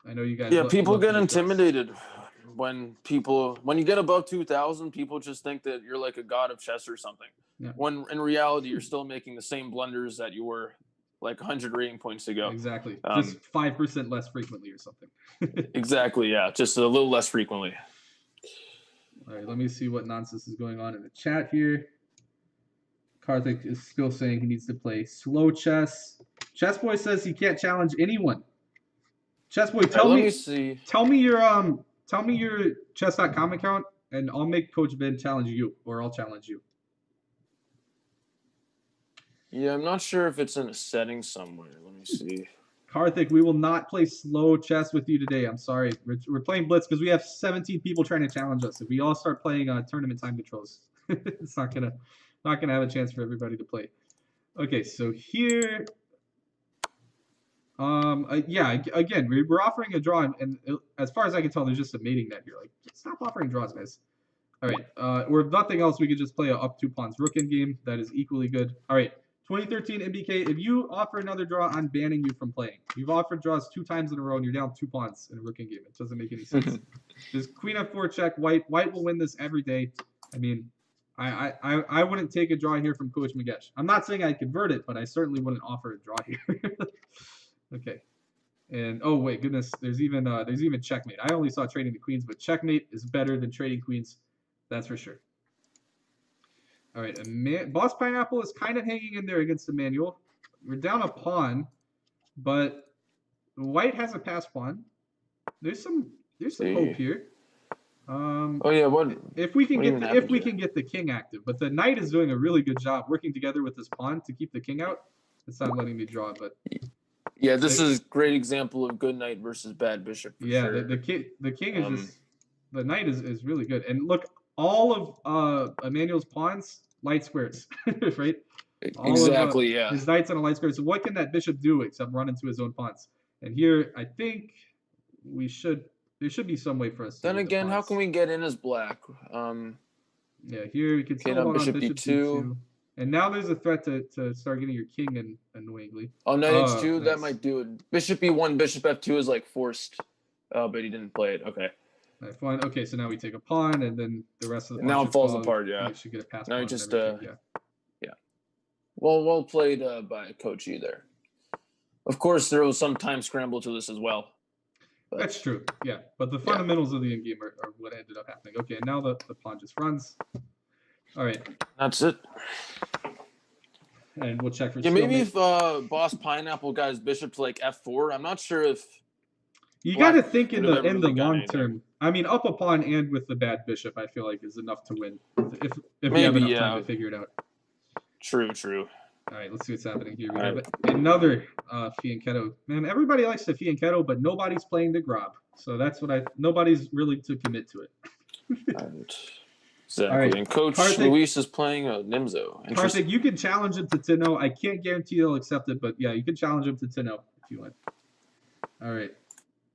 Speaker 1: I know you guys.
Speaker 2: Yeah, people get intimidated when you get above 2,000. People just think that you're like a god of chess or something. Yeah. When in reality, you're still making the same blunders that you were like 100 rating points ago.
Speaker 1: Exactly. Just 5% less frequently or something.
Speaker 2: Exactly. Yeah. Just a little less frequently.
Speaker 1: All right. Let me see what nonsense is going on in the chat here. Karthik is still saying he needs to play slow chess. Chessboy says he can't challenge anyone. Chessboy, tell me your chess.com account, and I'll make Coach Ben challenge you, or I'll challenge you.
Speaker 2: Yeah, I'm not sure if it's in a setting somewhere. Let me see.
Speaker 1: Karthik, we will not play slow chess with you today. I'm sorry. We're playing Blitz because we have 17 people trying to challenge us. If we all start playing tournament time controls, it's not gonna have a chance for everybody to play. Okay, so here, yeah, again, we're offering a draw, and as far as I can tell, there's just a mating net here. Like, stop offering draws, guys. All right, or if nothing else, we could just play a up 2 pawns rook in game. That is equally good. All right. 2013 MBK, if you offer another draw, I'm banning you from playing. You've offered draws 2 times in a row, and you're down 2 pawns in a rook in game. It doesn't make any sense. Just queen f4 check. White will win this every day. I mean, I wouldn't take a draw here from Coach Magesh. I'm not saying I'd convert it, but I certainly wouldn't offer a draw here. Okay. And oh wait, goodness, there's even checkmate. I only saw trading the queens, but checkmate is better than trading queens, that's for sure. All right, Boss Pineapple is kind of hanging in there against Emmanuel. We're down a pawn, but White has a pass pawn. There's some hope here.
Speaker 2: Oh yeah, what?
Speaker 1: If we can
Speaker 2: what
Speaker 1: get
Speaker 2: even
Speaker 1: the, if
Speaker 2: happened
Speaker 1: we
Speaker 2: here?
Speaker 1: can get the king active, but the knight is doing a really good job working together with this pawn to keep the king out. It's not letting me draw, but
Speaker 2: Yeah, this is a great example of good knight versus bad bishop. For
Speaker 1: yeah,
Speaker 2: sure.
Speaker 1: the king is just the knight is really good. And look, all of Emmanuel's pawns light squares, right? All
Speaker 2: exactly.
Speaker 1: of,
Speaker 2: Yeah.
Speaker 1: his knight's on a light square. So what can that bishop do except run into his own pawns? And here, I think there should be some way for us to
Speaker 2: Then
Speaker 1: move the
Speaker 2: again, how
Speaker 1: pawns.
Speaker 2: can we get in as black?
Speaker 1: Yeah, here you can
Speaker 2: Okay,
Speaker 1: still
Speaker 2: now
Speaker 1: hold on
Speaker 2: bishop
Speaker 1: bishop
Speaker 2: d2.
Speaker 1: d2. And now there's a threat to start getting your king in annoyingly.
Speaker 2: Oh, knight h2,
Speaker 1: nice.
Speaker 2: that might do it. Bishop e1, bishop f2 is like forced. Oh, but he didn't play it. Okay.
Speaker 1: Fine. Okay, so now we take a pawn, and then the rest of the pawn
Speaker 2: Now it
Speaker 1: should
Speaker 2: falls
Speaker 1: fall.
Speaker 2: apart. Yeah.
Speaker 1: You should get a pass
Speaker 2: Now
Speaker 1: pawn
Speaker 2: you just
Speaker 1: and everything. Yeah.
Speaker 2: Well played by Coach E there. Of course, there was some time scramble to this as well. But
Speaker 1: that's true. Yeah, but the fundamentals of the end game are what ended up happening. Okay, and now the pawn just runs. All right.
Speaker 2: That's it.
Speaker 1: And we'll check for.
Speaker 2: Yeah, maybe if Boss Pineapple got his bishop to like f4, I'm not sure if.
Speaker 1: You got to think in the
Speaker 2: really
Speaker 1: long term. I mean, up a pawn and with the bad bishop, I feel like is enough to win if
Speaker 2: maybe,
Speaker 1: you have enough time to figure it out.
Speaker 2: True.
Speaker 1: All right, let's see what's happening here. We have another Fianchetto. Man, everybody likes the Fianchetto, but nobody's playing the Grob. So that's what nobody's really to commit to it.
Speaker 2: Exactly. Right. And Coach Luis is playing a Nimzo.
Speaker 1: Karthik, you can challenge him to Tenno. I can't guarantee they'll accept it, but yeah, you can challenge him to Tenno if you want. All right.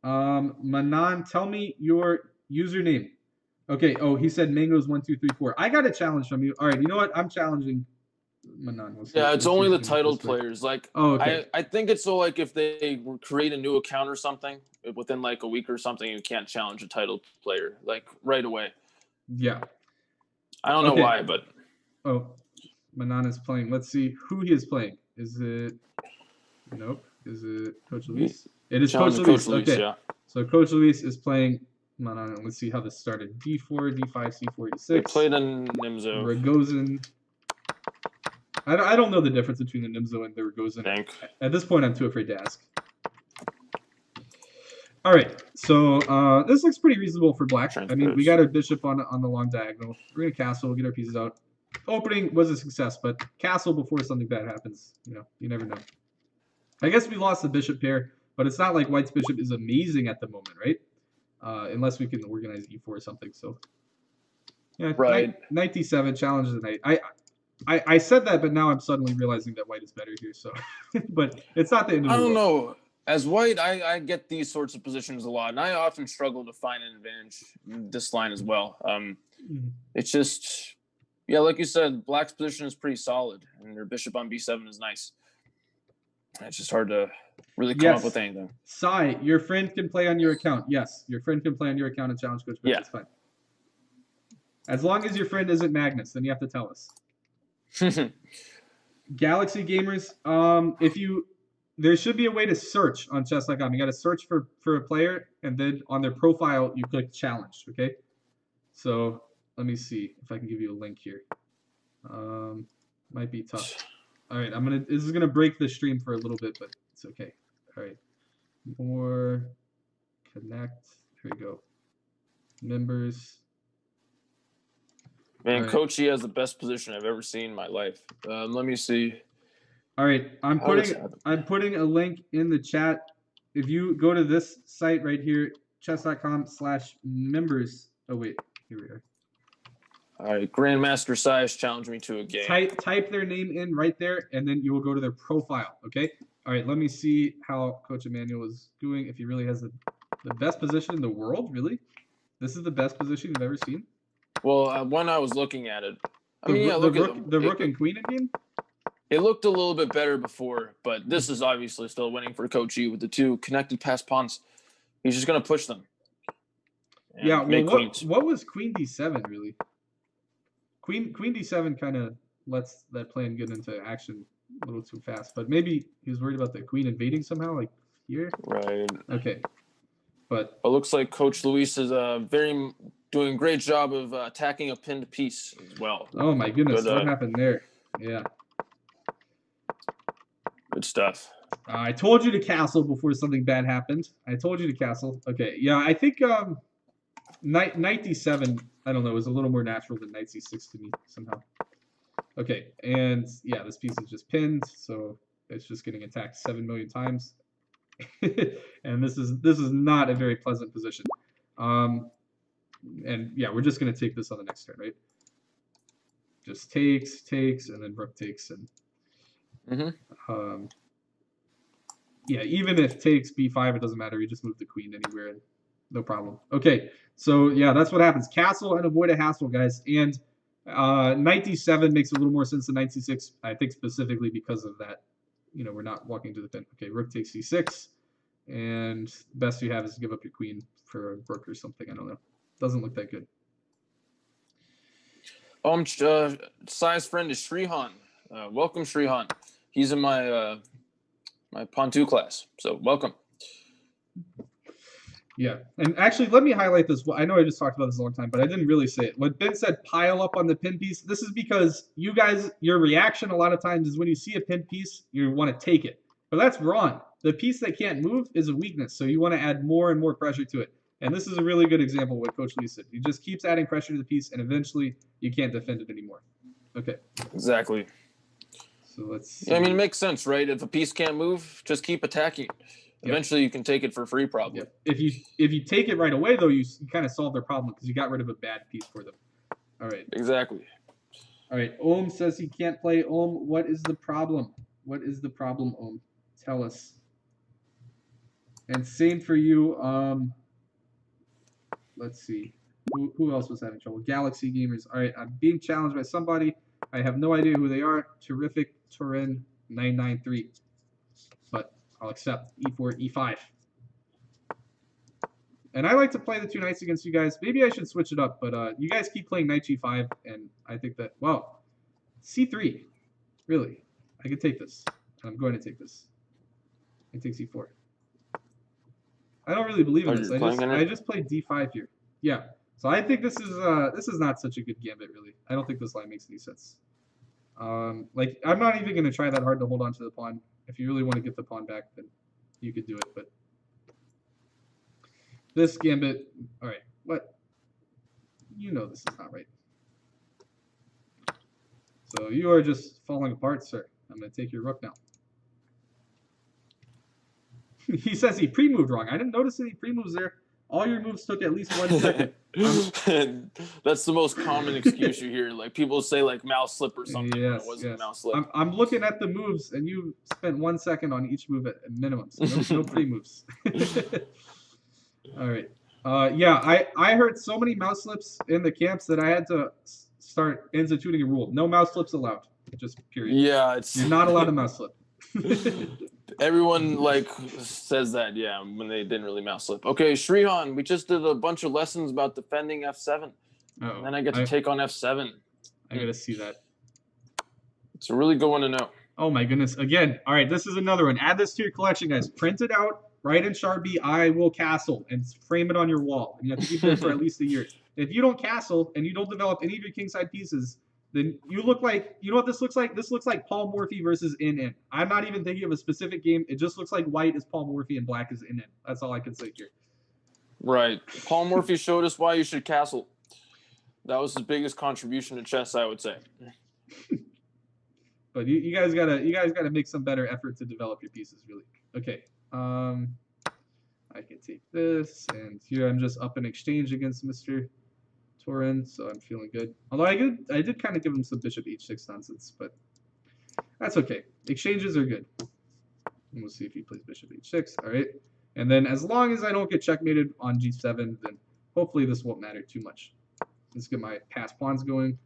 Speaker 1: Manan, tell me your username. Okay. Oh, he said mangoes1234. I got a challenge from you. All right. You know what? I'm challenging Manan.
Speaker 2: Yeah, it's only the titled players. Like,
Speaker 1: oh, okay.
Speaker 2: I think it's so like if they create a new account or something within like a week or something, you can't challenge a titled player like right away.
Speaker 1: Yeah.
Speaker 2: I don't know why, but
Speaker 1: oh, Manan is playing. Let's see who he is playing. Is it? Nope. Is it Coach Luis? It is Coach Luis. Okay. Yeah. So Coach Luis is playing Manan. Let's see how this started. D4, D5, C4, E6.
Speaker 2: They played a Nimzo.
Speaker 1: Rogozin. I don't know the difference between the Nimzo and the Rogozin. At this point, I'm too afraid to ask. All right, so this looks pretty reasonable for black. I mean, we got our bishop on the long diagonal. We're gonna castle, get our pieces out. Opening was a success, but castle before something bad happens. You never know. I guess we lost the bishop pair, but it's not like White's bishop is amazing at the moment, right? Unless we can organize e4 or something. So yeah,
Speaker 2: right.
Speaker 1: Knight d7 challenges the knight. I said that, but now I'm suddenly realizing that White is better here. So, but it's not the end of the world.
Speaker 2: I don't know. As White, I get these sorts of positions a lot, and I often struggle to find an advantage in this line as well. It's just, yeah, like you said, Black's position is pretty solid, and their bishop on b7 is nice. It's just hard to really come up with anything.
Speaker 1: Sai, your friend can play on your account. Yes, your friend can play on your account and challenge Coach. Yeah. That's fine. As long as your friend isn't Magnus, then you have to tell us. Galaxy Gamers, there should be a way to search on chess.com. You got to search for a player, and then on their profile, you click challenge, okay? So let me see if I can give you a link here. Might be tough. All right, this is gonna break the stream for a little bit, but it's okay. All right, more connect. Here we go. Members.
Speaker 2: Man, right. Coach, he has the best position I've ever seen in my life. Let me see.
Speaker 1: All right, I'm putting a link in the chat. If you go to this site right here, chess.com/members. Oh wait, here we are.
Speaker 2: All right, Grandmaster Size challenged me to a game.
Speaker 1: Type their name in right there, and then you will go to their profile. Okay. All right. Let me see how Coach Emmanuel is doing. If he really has the best position in the world, really, this is the best position you've ever seen.
Speaker 2: Well, when I was looking at it,
Speaker 1: the rook and queen in game.
Speaker 2: It looked a little bit better before, but this is obviously still winning for Coach E with the two connected pass pawns. He's just going to push them.
Speaker 1: Yeah, well, what was Queen D7 really? Queen D7 kind of lets that plan get into action a little too fast, but maybe he was worried about the queen invading somehow. Like, here.
Speaker 2: Right.
Speaker 1: Okay, but
Speaker 2: It looks like Coach Luis is doing a great job of attacking a pinned piece as well.
Speaker 1: oh my goodness,
Speaker 2: Good,
Speaker 1: what happened there? Yeah.
Speaker 2: Good stuff.
Speaker 1: I told you to castle before something bad happened. I told you to castle. Okay, yeah, I think knight d7, I don't know, is a little more natural than knight c6 to me somehow. Okay, and yeah, this piece is just pinned, so it's just getting attacked 7 million times. And this is not a very pleasant position. And yeah, we're just gonna take this on the next turn, right? Just takes, and then rook takes, and yeah, even if takes b5, it doesn't matter. You just move the queen anywhere, and no problem. Okay, so yeah, that's what happens. Castle and avoid a hassle, guys. And knight d7 makes a little more sense than knight c6, I think, specifically because of that. You know, we're not walking to the pin. Okay, rook takes c6, and the best you have is to give up your queen for a rook or something. I don't know. Doesn't look that good.
Speaker 2: Sai's friend is Shrihan. Welcome, Shrihan. He's in my my Pontu class, so welcome.
Speaker 1: Yeah, and actually, let me highlight this. I know I just talked about this a long time, but I didn't really say it. When Ben said pile up on the pin piece, this is because you guys, your reaction a lot of times is when you see a pin piece, you want to take it. But that's wrong. The piece that can't move is a weakness, so you want to add more and more pressure to it. And this is a really good example of what Coach Lee said. He just keeps adding pressure to the piece, and eventually you can't defend it anymore. Okay.
Speaker 2: Exactly.
Speaker 1: So let's see.
Speaker 2: Yeah, I mean, it makes sense, right? If a piece can't move, just keep attacking. Eventually, you can take it for free, probably.
Speaker 1: Yep. If you take it right away, though, you kind of solve their problem because you got rid of a bad piece for them. All right.
Speaker 2: Exactly.
Speaker 1: All right. Ohm says he can't play. Ohm, what is the problem? What is the problem, Ohm? Tell us. And same for you. Let's see. Who else was having trouble? Galaxy Gamers. All right. I'm being challenged by somebody. I have no idea who they are. Terrific Turin 993. But I'll accept e4, e5. And I like to play the two knights against you guys. Maybe I should switch it up, but you guys keep playing knight g5, and I think that, wow, c3. Really? I could take this. I'm going to take this. I take c4. I don't really believe in this. I just played d5 here. Yeah. So I think this is not such a good gambit, really. I don't think this line makes any sense. Like, I'm not even going to try that hard to hold on to the pawn. If you really want to get the pawn back, then you could do it. But this gambit, all right, what? You know this is not right. So you are just falling apart, sir. I'm going to take your rook now. He says he pre-moved wrong. I didn't notice any pre-moves there. All your moves took at least 1 second.
Speaker 2: That's the most common excuse you hear. Like people say, like mouse slip or something.
Speaker 1: Yes,
Speaker 2: it wasn't
Speaker 1: yes.
Speaker 2: mouse slip.
Speaker 1: I'm looking at the moves, and you spent 1 second on each move at minimum. So no pre-moves. All right. Yeah, I heard so many mouse slips in the camps that I had to start instituting a rule: no mouse slips allowed. Just period.
Speaker 2: Yeah,
Speaker 1: you're not allowed to mouse slip.
Speaker 2: Everyone like says that, yeah, when they didn't really mouse slip. Okay, Shrihan, we just did a bunch of lessons about defending f7.
Speaker 1: Oh,
Speaker 2: and then I get to take on f7.
Speaker 1: I gotta see that.
Speaker 2: It's a really good one to know.
Speaker 1: Oh my goodness. Again, all right, this is another one. Add this to your collection, guys. Print it out, write in Sharpie, I will castle, and frame it on your wall. And you have to keep it for at least a year. If you don't castle and you don't develop any of your kingside pieces, then you look like, you know what this looks like? This looks like Paul Morphy versus In. I'm not even thinking of a specific game. It just looks like white is Paul Morphy and black is In. That's all I can say here.
Speaker 2: Right. Paul Morphy showed us why you should castle. That was his biggest contribution to chess, I would say.
Speaker 1: But you guys gotta make some better effort to develop your pieces, really. Okay. I can take this, and here I'm just up in exchange against Mr. Turin, so I'm feeling good. Although I did kind of give him some bishop h6 nonsense, but that's okay. Exchanges are good. And we'll see if he plays bishop h6. All right. And then as long as I don't get checkmated on g7, then hopefully this won't matter too much. Let's get my pass pawns going.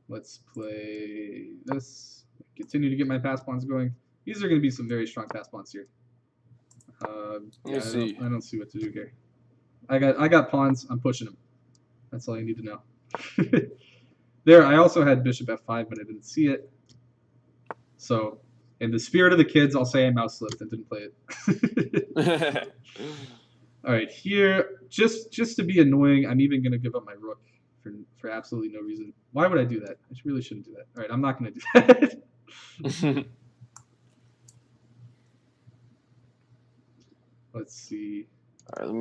Speaker 1: Let's play this. Continue to get my pass pawns going. These are going to be some very strong pass pawns here. Yeah, I don't see what to do here. I got pawns. I'm pushing them. That's all you need to know. There, I also had bishop f5, but I didn't see it. So, in the spirit of the kids, I'll say I mouse slipped and didn't play it. All right, here, just to be annoying, I'm even going to give up my rook for absolutely no reason. Why would I do that? I really shouldn't do that. All right, I'm not going to do that. Let's see.
Speaker 2: All right,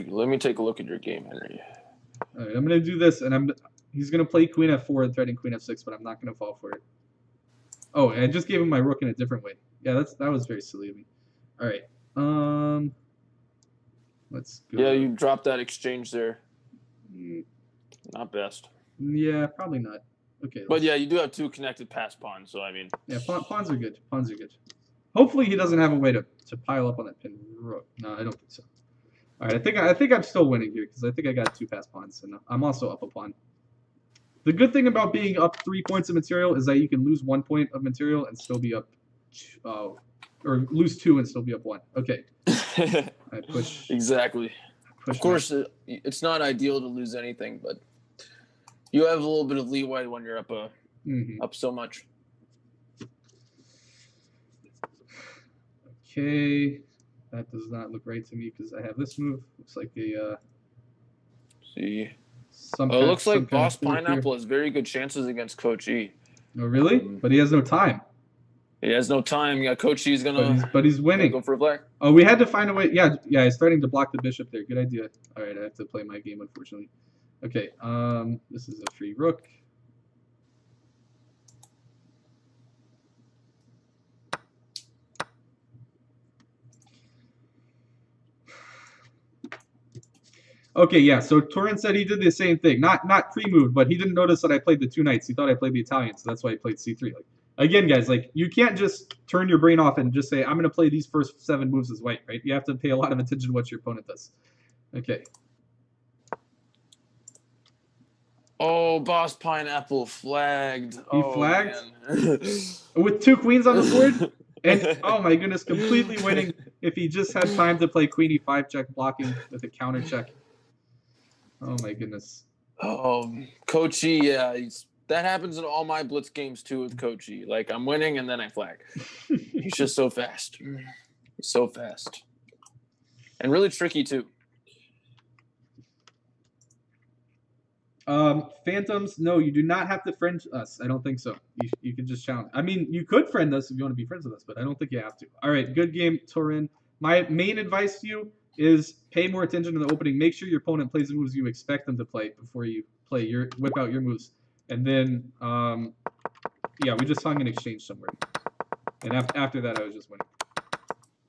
Speaker 2: let me take a look at your game, Henry.
Speaker 1: All right, I'm going to do this, and he's going to play queen f4 and threatening queen f6, but I'm not going to fall for it. Oh, and I just gave him my rook in a different way. Yeah, that was very silly of me. All right. Let's go.
Speaker 2: Yeah, you dropped that exchange there. Not best.
Speaker 1: Yeah, probably not. Okay.
Speaker 2: But yeah, you do have 2 connected pass pawns, so I mean.
Speaker 1: Yeah, pawns are good. Pawns are good. Hopefully he doesn't have a way to pile up on that pin rook. No, I don't think so. All right, I think I'm still winning here because I think I got 2 pass pawns, and I'm also up a pawn. The good thing about being up 3 points of material is that you can lose 1 point of material and still be up, or lose 2 and still be up 1. Okay. I push.
Speaker 2: Exactly.
Speaker 1: Push
Speaker 2: of course, it's not ideal to lose anything, but you have a little bit of leeway when you're up up so much.
Speaker 1: Okay, that does not look right to me because I have this move. Looks like a
Speaker 2: see.
Speaker 1: It
Speaker 2: looks like Boss Pineapple has very good chances against Coach E.
Speaker 1: Oh, really? But he has no time.
Speaker 2: He has no time. Yeah, Coach E's gonna.
Speaker 1: But he's winning.
Speaker 2: Go for a black.
Speaker 1: Oh, we had to find a way. Yeah. He's starting to block the bishop there. Good idea. All right, I have to play my game, unfortunately. Okay. This is a free rook. Okay, yeah, so Turin said he did the same thing. Not pre-move, but he didn't notice that I played the 2 knights. He thought I played the Italian, so that's why he played c3. Like, again, guys, like, you can't just turn your brain off and just say, I'm going to play these first 7 moves as white, right? You have to pay a lot of attention to what your opponent does. Okay.
Speaker 2: Oh, Boss Pineapple flagged.
Speaker 1: He flagged? With 2 queens on the board? And, oh my goodness, completely winning if he just had time to play queen e5 check blocking with a counter check. Oh my goodness.
Speaker 2: Oh, Coach E, yeah, that happens in all my blitz games too with Coach E. Like, I'm winning and then I flag. He's just so fast. He's so fast. And really tricky too.
Speaker 1: Phantoms, no, you do not have to friend us. I don't think so. You can just challenge. I mean, you could friend us if you want to be friends with us, but I don't think you have to. All right, good game, Turin. My main advice to you is pay more attention to the opening. Make sure your opponent plays the moves you expect them to play before you whip out your moves. And then, yeah, we just hung an exchange somewhere. And after that, I was just winning.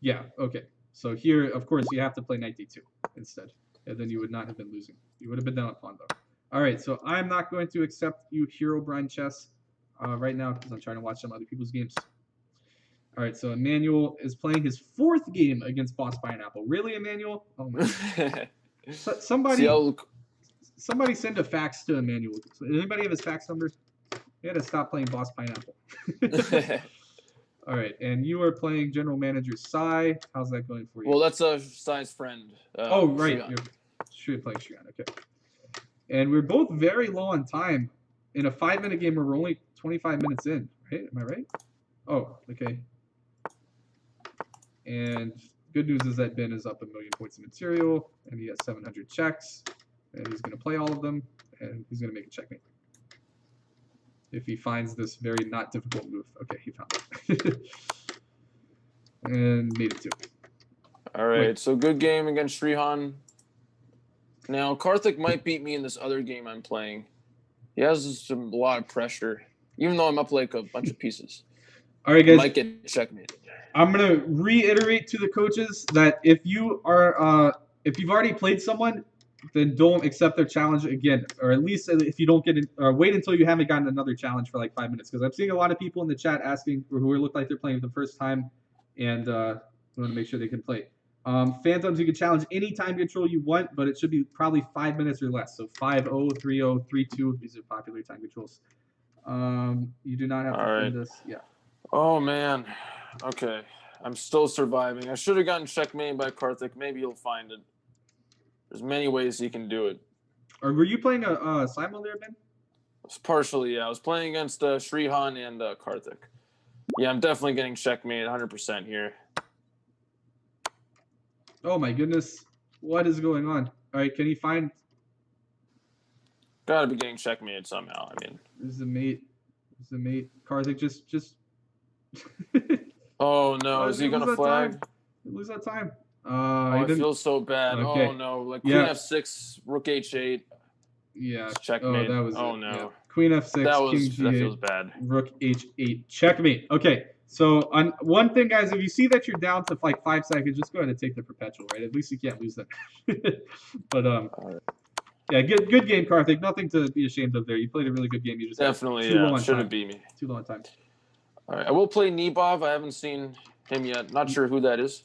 Speaker 1: Yeah, okay. So here, of course, you have to play knight d2 instead. And then you would not have been losing. You would have been down a pawn, though. All right, so I'm not going to accept you Herobrine chess right now because I'm trying to watch some other people's games. All right, so Emmanuel is playing his 4th game against Boss Pineapple. Really, Emmanuel? Oh my God. Somebody send a fax to Emmanuel. Anybody have his fax number? He had to stop playing Boss Pineapple. All right, and you are playing General Manager Sai. How's that going for you?
Speaker 2: Well, that's a Sai's friend.
Speaker 1: Oh, right. You're playing Shion. Okay. And we're both very low on time in a 5-minute game where we're only 25 minutes in, right? Am I right? Oh, okay. And good news is that Ben is up 1 million points of material, and he has 700 checks, and he's going to play all of them, and he's going to make a checkmate. If he finds this very not difficult move. Okay, he found it. And made it 2.
Speaker 2: All right, so good game against Srihan. Now, Karthik might beat me in this other game I'm playing. He has a lot of pressure, even though I'm up like a bunch of pieces.
Speaker 1: All right, guys.
Speaker 2: I might get checkmated.
Speaker 1: I'm going to reiterate to the coaches that if you are, if you've already played someone, then don't accept their challenge again, or at least if you don't get it, or wait until you haven't gotten another challenge for like 5 minutes. Because I'm seeing a lot of people in the chat asking, or who look like they're playing for the first time, and we want to make sure they can play. Phantoms, you can challenge any time control you want, but it should be probably 5 minutes or less. So 5-0, 3-0, 3-2. These are popular time controls. You do not have to play this. Yeah.
Speaker 2: Oh, man. Okay. I'm still surviving. I should have gotten checkmated by Karthik. Maybe you'll find it. There's many ways he can do it.
Speaker 1: Or were you playing a Simon there, Ben?
Speaker 2: It's partially, yeah. I was playing against Shrihan and Karthik. Yeah, I'm definitely getting checkmate 100% here.
Speaker 1: Oh my goodness. What is going on? All right, can he find...
Speaker 2: Gotta be getting checkmated somehow. I mean,
Speaker 1: There's the mate. There's the mate. Karthik just...
Speaker 2: oh no, is he
Speaker 1: lose
Speaker 2: gonna
Speaker 1: that
Speaker 2: flag?
Speaker 1: time. Lose that time.
Speaker 2: Oh,
Speaker 1: He
Speaker 2: I
Speaker 1: didn't...
Speaker 2: feel so bad.
Speaker 1: Okay.
Speaker 2: Oh no, like
Speaker 1: Yeah.
Speaker 2: Queen F6, Rook H8.
Speaker 1: Yeah.
Speaker 2: It's checkmate.
Speaker 1: Oh, that was
Speaker 2: Oh
Speaker 1: it.
Speaker 2: no,
Speaker 1: Yeah. Queen F6, King G8,
Speaker 2: that feels bad.
Speaker 1: Rook H8. Checkmate. Okay. So on one thing, guys, if you see that you're down to like 5 seconds, just go ahead and take the perpetual, right? At least you can't lose them. But yeah, good game, Karthik. Nothing to be ashamed of there. You played a really good game. You just
Speaker 2: Definitely,
Speaker 1: too low
Speaker 2: yeah,
Speaker 1: on
Speaker 2: should
Speaker 1: time.
Speaker 2: have beat me.
Speaker 1: Too low on time.
Speaker 2: All right, I will play Nebov. I haven't seen him yet. Not sure who that is.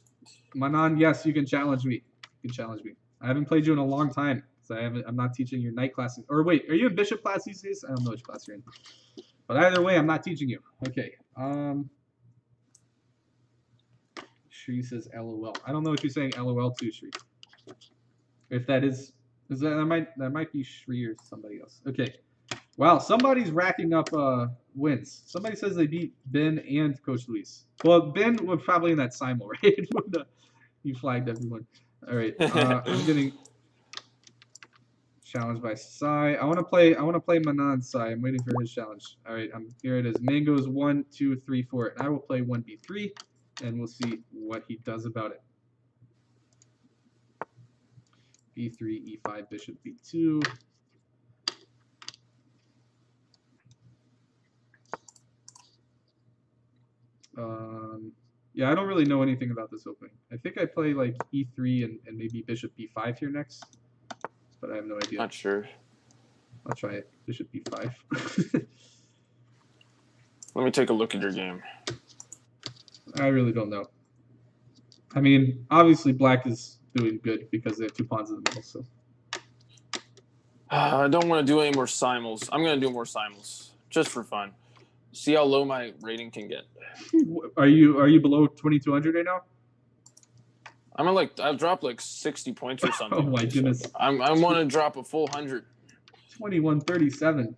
Speaker 1: Manan, yes, you can challenge me. You can challenge me. I haven't played you in a long time, so I'm not teaching your night classes. Or wait, are you in Bishop class these days? I don't know which class you're in. But either way, I'm not teaching you. Okay. Shri says LOL. I don't know what you're saying LOL to, Shri. If that is that might be Shri or somebody else. Okay. Wow, somebody's racking up wins. Somebody says they beat Ben and Coach Luis. Well, Ben was probably in that Simo, right? You flagged everyone. All right. I'm getting challenged by Sai. I want to play Manan Sai. I'm waiting for his challenge. All right, here it is. Mangoes 1, 2, 3, 4. And I will play 1b3, and we'll see what he does about it. b3, e5, bishop b2. Yeah, I don't really know anything about this opening. I think I play like e3 and maybe bishop b5 here next, but I have no idea.
Speaker 2: Not sure.
Speaker 1: I'll try it. Bishop b5.
Speaker 2: Let me take a look at your game.
Speaker 1: I really don't know. I mean, obviously black is doing good because they have 2 pawns in the middle. So
Speaker 2: I don't want to do any more simuls. I'm going to do more simuls just for fun. See how low my rating can get.
Speaker 1: Are you below 2200 right now?
Speaker 2: I'm at I've dropped like 60 points or something.
Speaker 1: Oh my goodness.
Speaker 2: I want to drop a full 100.
Speaker 1: 2137.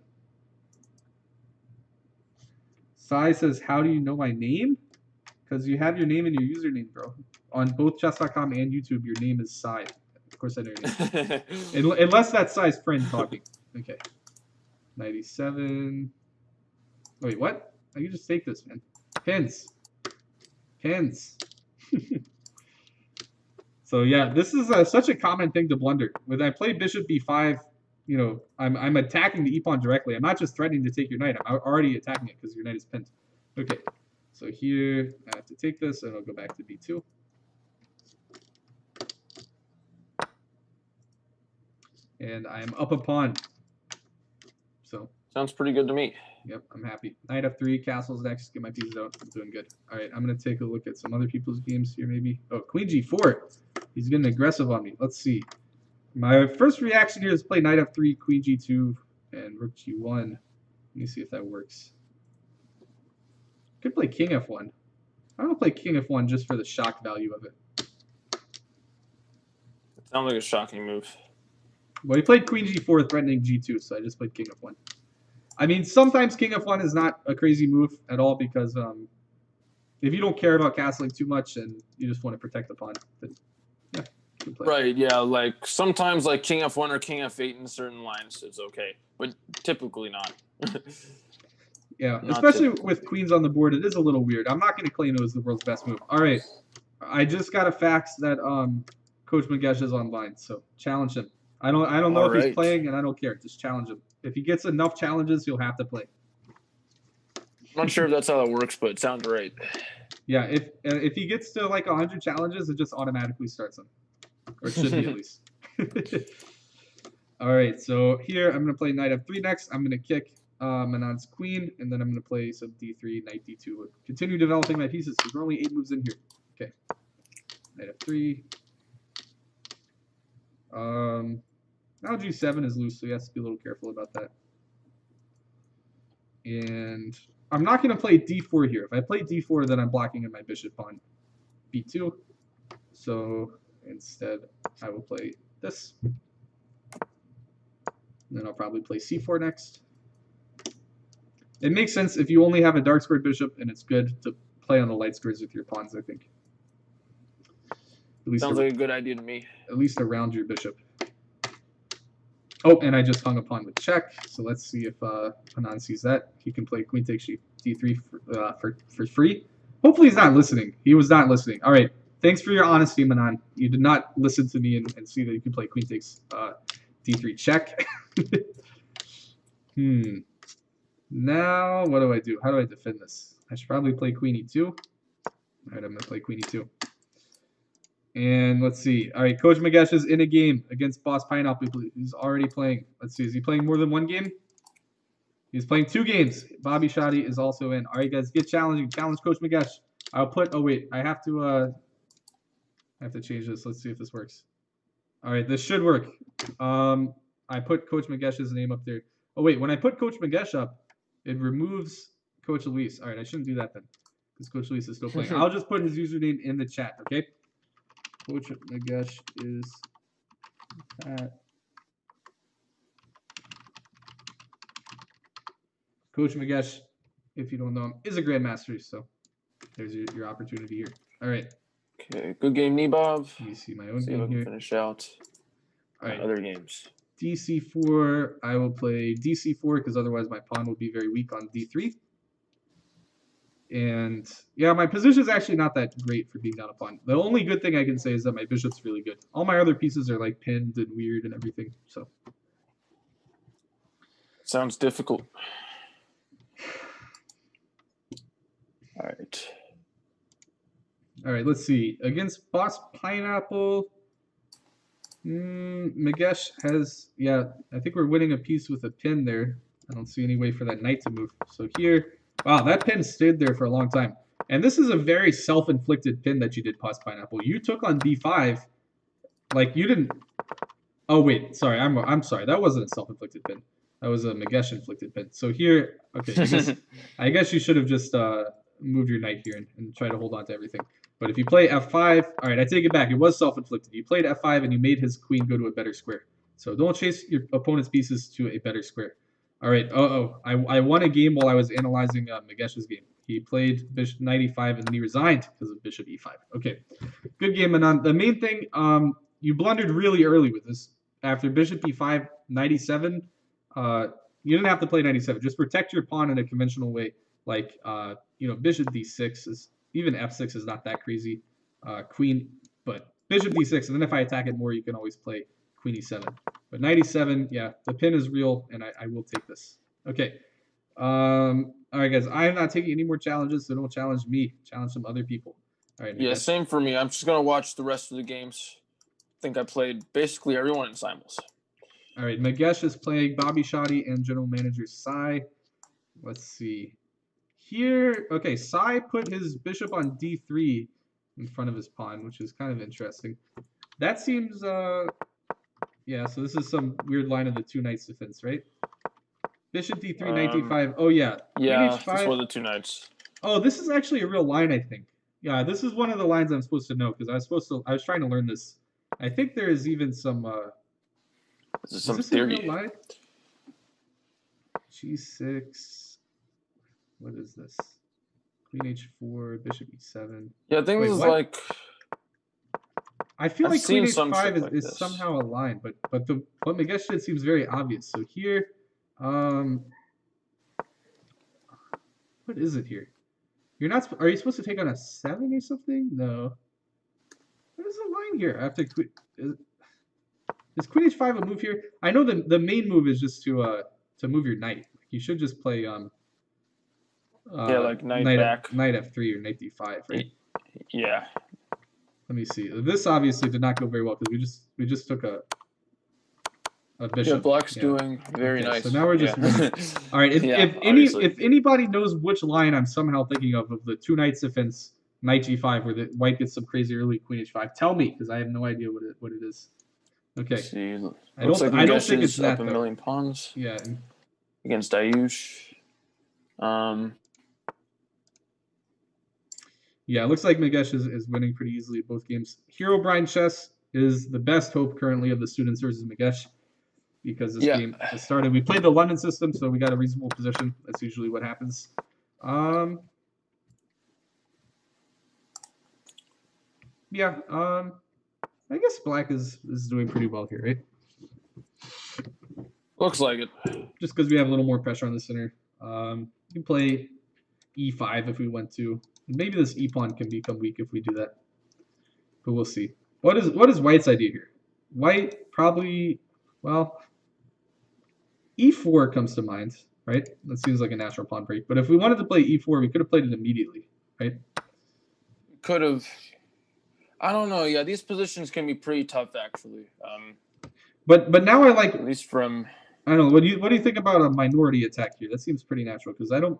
Speaker 1: Sai says, how do you know my name? Because you have your name and your username, bro. On both chess.com and YouTube, your name is Sai. Of course I know your name. Unless that's Sai's friend talking. Okay. 97. Wait, what? I can just take this, man. Pins. Pins. So yeah, this is such a common thing to blunder. When I play bishop b5, you know, I'm attacking the e-pawn directly. I'm not just threatening to take your knight. I'm already attacking it because your knight is pinned. Okay, so here I have to take this, and I'll go back to b2. And I'm up a pawn. So
Speaker 2: sounds pretty good to me.
Speaker 1: Yep, I'm happy. Knight f3, castles next. Get my pieces out. I'm doing good. All right, I'm gonna take a look at some other people's games here, maybe. Oh, queen g4. He's getting aggressive on me. Let's see. My first reaction here is play knight f3, queen g2, and rook g1. Let me see if that works. Could play king f1. I'm gonna play king f1 just for the shock value of it.
Speaker 2: It sounds like a shocking move.
Speaker 1: Well, he played queen g4, threatening g2, so I just played king f1. I mean, sometimes king f1 is not a crazy move at all because if you don't care about castling too much and you just want to protect the pawn, then yeah, good play.
Speaker 2: Right, yeah, like sometimes like king f1 or king f8 in certain lines it's okay, but typically not.
Speaker 1: Yeah,
Speaker 2: Not
Speaker 1: especially
Speaker 2: typical.
Speaker 1: with queens on the board, it is a little weird. I'm not going to claim it was the world's best move. All right, I just got a fax that Coach Mangesh is online, so challenge him. I don't know if he's playing, and I don't care. Just challenge him. If he gets enough challenges, he'll have to play.
Speaker 2: I'm not sure if that's how that works, but it sounds right.
Speaker 1: Yeah, if he gets to like 100 challenges, it just automatically starts him, or it should be at least. All right, so here I'm gonna play knight f3 next. I'm gonna kick Manan's queen, and then I'm gonna play some d3, knight d2. Continue developing my pieces because we're only 8 moves in here. Okay, knight f3. Now g7 is loose, so he has to be a little careful about that. And I'm not going to play d4 here. If I play d4, then I'm blocking in my bishop on b2. So instead, I will play this. And then I'll probably play c4 next. It makes sense if you only have a dark squared bishop, and it's good to play on the light squares with your pawns, I think. At least,
Speaker 2: Sounds like a good idea to me.
Speaker 1: at least around your bishop. Oh, and I just hung a pawn with check, so let's see if Hanan sees that. He can play queen takes d3 for free. Hopefully he's not listening. He was not listening. All right. Thanks for your honesty, Manan. You did not listen to me and see that you can play queen takes d3 check. Now, what do I do? How do I defend this? I should probably play queen e2. All right, I'm going to play queen e2. And let's see. All right, Coach Magesh is in a game against Boss Pineapple. He's already playing. Let's see. Is he playing more than one game? He's playing 2 games. Bobby Shoddy is also in. All right, guys, get challenging. Challenge Coach Magesh. I'll put. Oh wait, I have to change this. Let's see if this works. All right, this should work. I put Coach Magesh's name up there. Oh wait, when I put Coach Magesh up, it removes Coach Luis. All right, I shouldn't do that then, because Coach Luis is still playing. I'll just put his username in the chat. Okay. Coach Magesh is at. Coach Magesh, if you don't know him, is a grandmaster. So there's your opportunity here. All right.
Speaker 2: Okay, good game, Nebov.
Speaker 1: Let me see my own
Speaker 2: See if I
Speaker 1: game
Speaker 2: can
Speaker 1: here.
Speaker 2: finish out
Speaker 1: All right.
Speaker 2: other games.
Speaker 1: DC4. I will play DC4 because otherwise my pawn will be very weak on D3. And yeah, my position is actually not that great for being down a pawn. The only good thing I can say is that my bishop's really good. All my other pieces are like pinned and weird and everything. So
Speaker 2: sounds difficult. All right.
Speaker 1: All right, let's see. Against Boss Pineapple, Magesh has, yeah, I think we're winning a piece with a pin there. I don't see any way for that knight to move. So here, wow, that pin stayed there for a long time. And this is a very self-inflicted pin that you did, Boss Pineapple. You took on d5, like you didn't. Oh wait, sorry, I'm sorry. That wasn't a self-inflicted pin. That was a Magesh-inflicted pin. So here, okay, I guess you should have just moved your knight here and try to hold on to everything. But if you play f5, all right, I take it back. It was self-inflicted. You played f5 and you made his queen go to a better square. So don't chase your opponent's pieces to a better square. All right. I won a game while I was analyzing Magesh's game. He played bishop knight e5 and then he resigned because of bishop e5. Okay, good game, Manan. The main thing, you blundered really early with this. After bishop e5, knight e7, you didn't have to play knight e7. Just protect your pawn in a conventional way, like bishop d6 is. Even f6 is not that crazy. Queen, but bishop d6, and then if I attack it more, you can always play queen e7. But knight e7, yeah, the pin is real, and I will take this. Okay. All right, guys, I'm not taking any more challenges, so don't challenge me. Challenge some other people. All right.
Speaker 2: Yeah, same for me. I'm just going to watch the rest of the games. I think I played basically everyone in Simul's.
Speaker 1: All right, Magesh is playing Bobby Shoddy and General Manager Sai. Let's see. Here, okay, Sai put his bishop on d3 in front of his pawn, which is kind of interesting. That seems, yeah, so this is some weird line of the 2 knights defense, right? Bishop d3, knight d5. Oh, yeah.
Speaker 2: Yeah,
Speaker 1: Queen h5.
Speaker 2: this was the 2 knights.
Speaker 1: Oh, this is actually a real line, I think. Yeah, this is one of the lines I'm supposed to know, because I was trying to learn this. I think there is even some,
Speaker 2: this is some
Speaker 1: this
Speaker 2: theory.
Speaker 1: a real line? G6. What is this? Queen h4, bishop e7.
Speaker 2: Yeah, I think this is
Speaker 1: what?
Speaker 2: like.
Speaker 1: I feel
Speaker 2: I've
Speaker 1: like queen
Speaker 2: seen
Speaker 1: h5 is
Speaker 2: this.
Speaker 1: somehow a line, but what Magesh did seems very obvious. So here, what is it here? You're not. Are you supposed to take on a 7 or something? No. What is the line here? I have to. Is queen h5 a move here? I know the main move is just to move your knight. You should just play
Speaker 2: yeah, like knight back.
Speaker 1: Knight f3 or knight d5, right?
Speaker 2: Yeah.
Speaker 1: Let me see. This obviously did not go very well because we just took a bishop.
Speaker 2: Yeah, black's doing very nice.
Speaker 1: So now we're just all right. If anybody knows which line I'm somehow thinking of the 2 knights defense, knight g5, where the white gets some crazy early queen h5, tell me because I have no idea what it is. Okay.
Speaker 2: See,
Speaker 1: I don't think it's that
Speaker 2: up a million pawns.
Speaker 1: Yeah.
Speaker 2: Against Ayush.
Speaker 1: Yeah, it looks like Magesh is winning pretty easily both games. Hero Brian Chess is the best hope currently of the students versus Magesh. because this
Speaker 2: Yeah.
Speaker 1: game just started. We played the London system, so we got a reasonable position. That's usually what happens. Yeah. I guess black is doing pretty well here, right?
Speaker 2: Looks like it.
Speaker 1: Just because we have a little more pressure on the center. You can play e5 if we want to. Maybe this e pawn can become weak if we do that, but we'll see. What is White's idea here? White probably, well, e4 comes to mind, right? That seems like a natural pawn break. But if we wanted to play e4, we could have played it immediately, right?
Speaker 2: Could have. I don't know. Yeah, these positions can be pretty tough, actually.
Speaker 1: But now I like.
Speaker 2: At least from.
Speaker 1: I don't know. What do you think about a minority attack here? That seems pretty natural because I don't.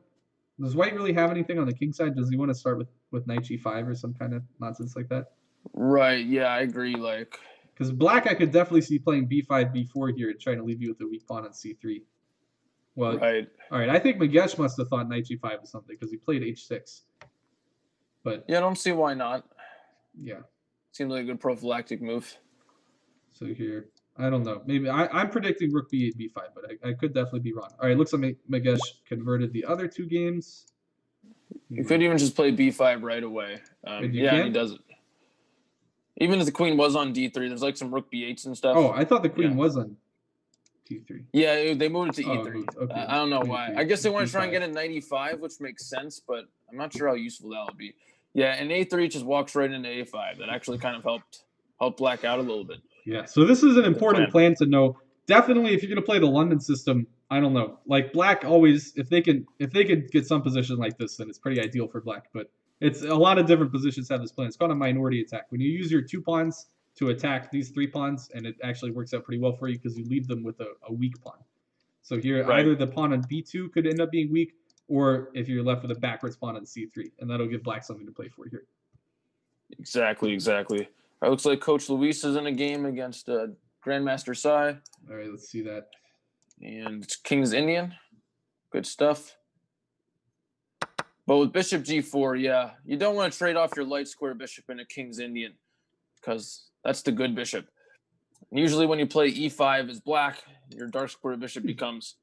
Speaker 1: Does White really have anything on the king side? Does he want to start with knight g5 or some kind of nonsense like that?
Speaker 2: Right. Yeah, I agree. Like.
Speaker 1: Because black, I could definitely see playing b5, b4 here and trying to leave you with a weak pawn on c3. Well,
Speaker 2: right.
Speaker 1: All right. I think Magesh must have thought knight g5 was something because he played h6. But
Speaker 2: yeah, I don't see why not.
Speaker 1: Yeah.
Speaker 2: Seems like a good prophylactic move.
Speaker 1: So here, I don't know. Maybe I'm predicting rook b8, b5, but I could definitely be wrong. All right, looks like Magesh converted the other two games.
Speaker 2: You could even just play b5 right away. Yeah, and he does it. Even if the queen was on d3, there's like some rook b8s and stuff.
Speaker 1: Oh, I thought the queen was on d3.
Speaker 2: Yeah, they moved it to e3.
Speaker 1: Okay.
Speaker 2: I don't know why. I guess they want to try and get a knight e5, which makes sense, but I'm not sure how useful that would be. Yeah, and a3 just walks right into a5. That actually kind of helped black out a little bit.
Speaker 1: Yeah, so this is an important plan to know. Definitely, if you're going to play the London system, I don't know. Like black always, if they can get some position like this, then it's pretty ideal for black. But it's a lot of different positions have this plan. It's called a minority attack. When you use your 2 pawns to attack these 3 pawns, and it actually works out pretty well for you because you leave them with a weak pawn. So here, either the pawn on b2 could end up being weak, or if you're left with a backwards pawn on c3, and that'll give black something to play for here.
Speaker 2: Exactly. All right, looks like Coach Luis is in a game against Grandmaster Sai.
Speaker 1: All right, let's see that.
Speaker 2: And it's King's Indian. Good stuff. But with Bishop g4, yeah, you don't want to trade off your light square bishop in a King's Indian because that's the good bishop. Usually when you play e5 as black, your dark square bishop becomes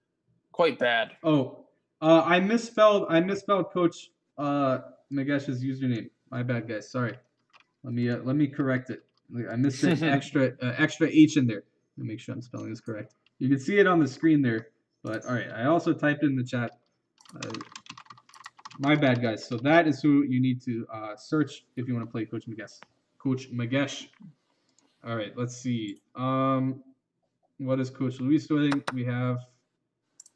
Speaker 2: quite bad.
Speaker 1: Oh, I misspelled Coach Magesh's username. My bad, guys. Sorry. Let me correct it. I missed an extra H in there. Let me make sure I'm spelling this correct. You can see it on the screen there. But all right, I also typed in the chat. My bad, guys. So that is who you need to search if you want to play Coach Magesh. Coach Magesh. All right, let's see. What is Coach Luis doing? We have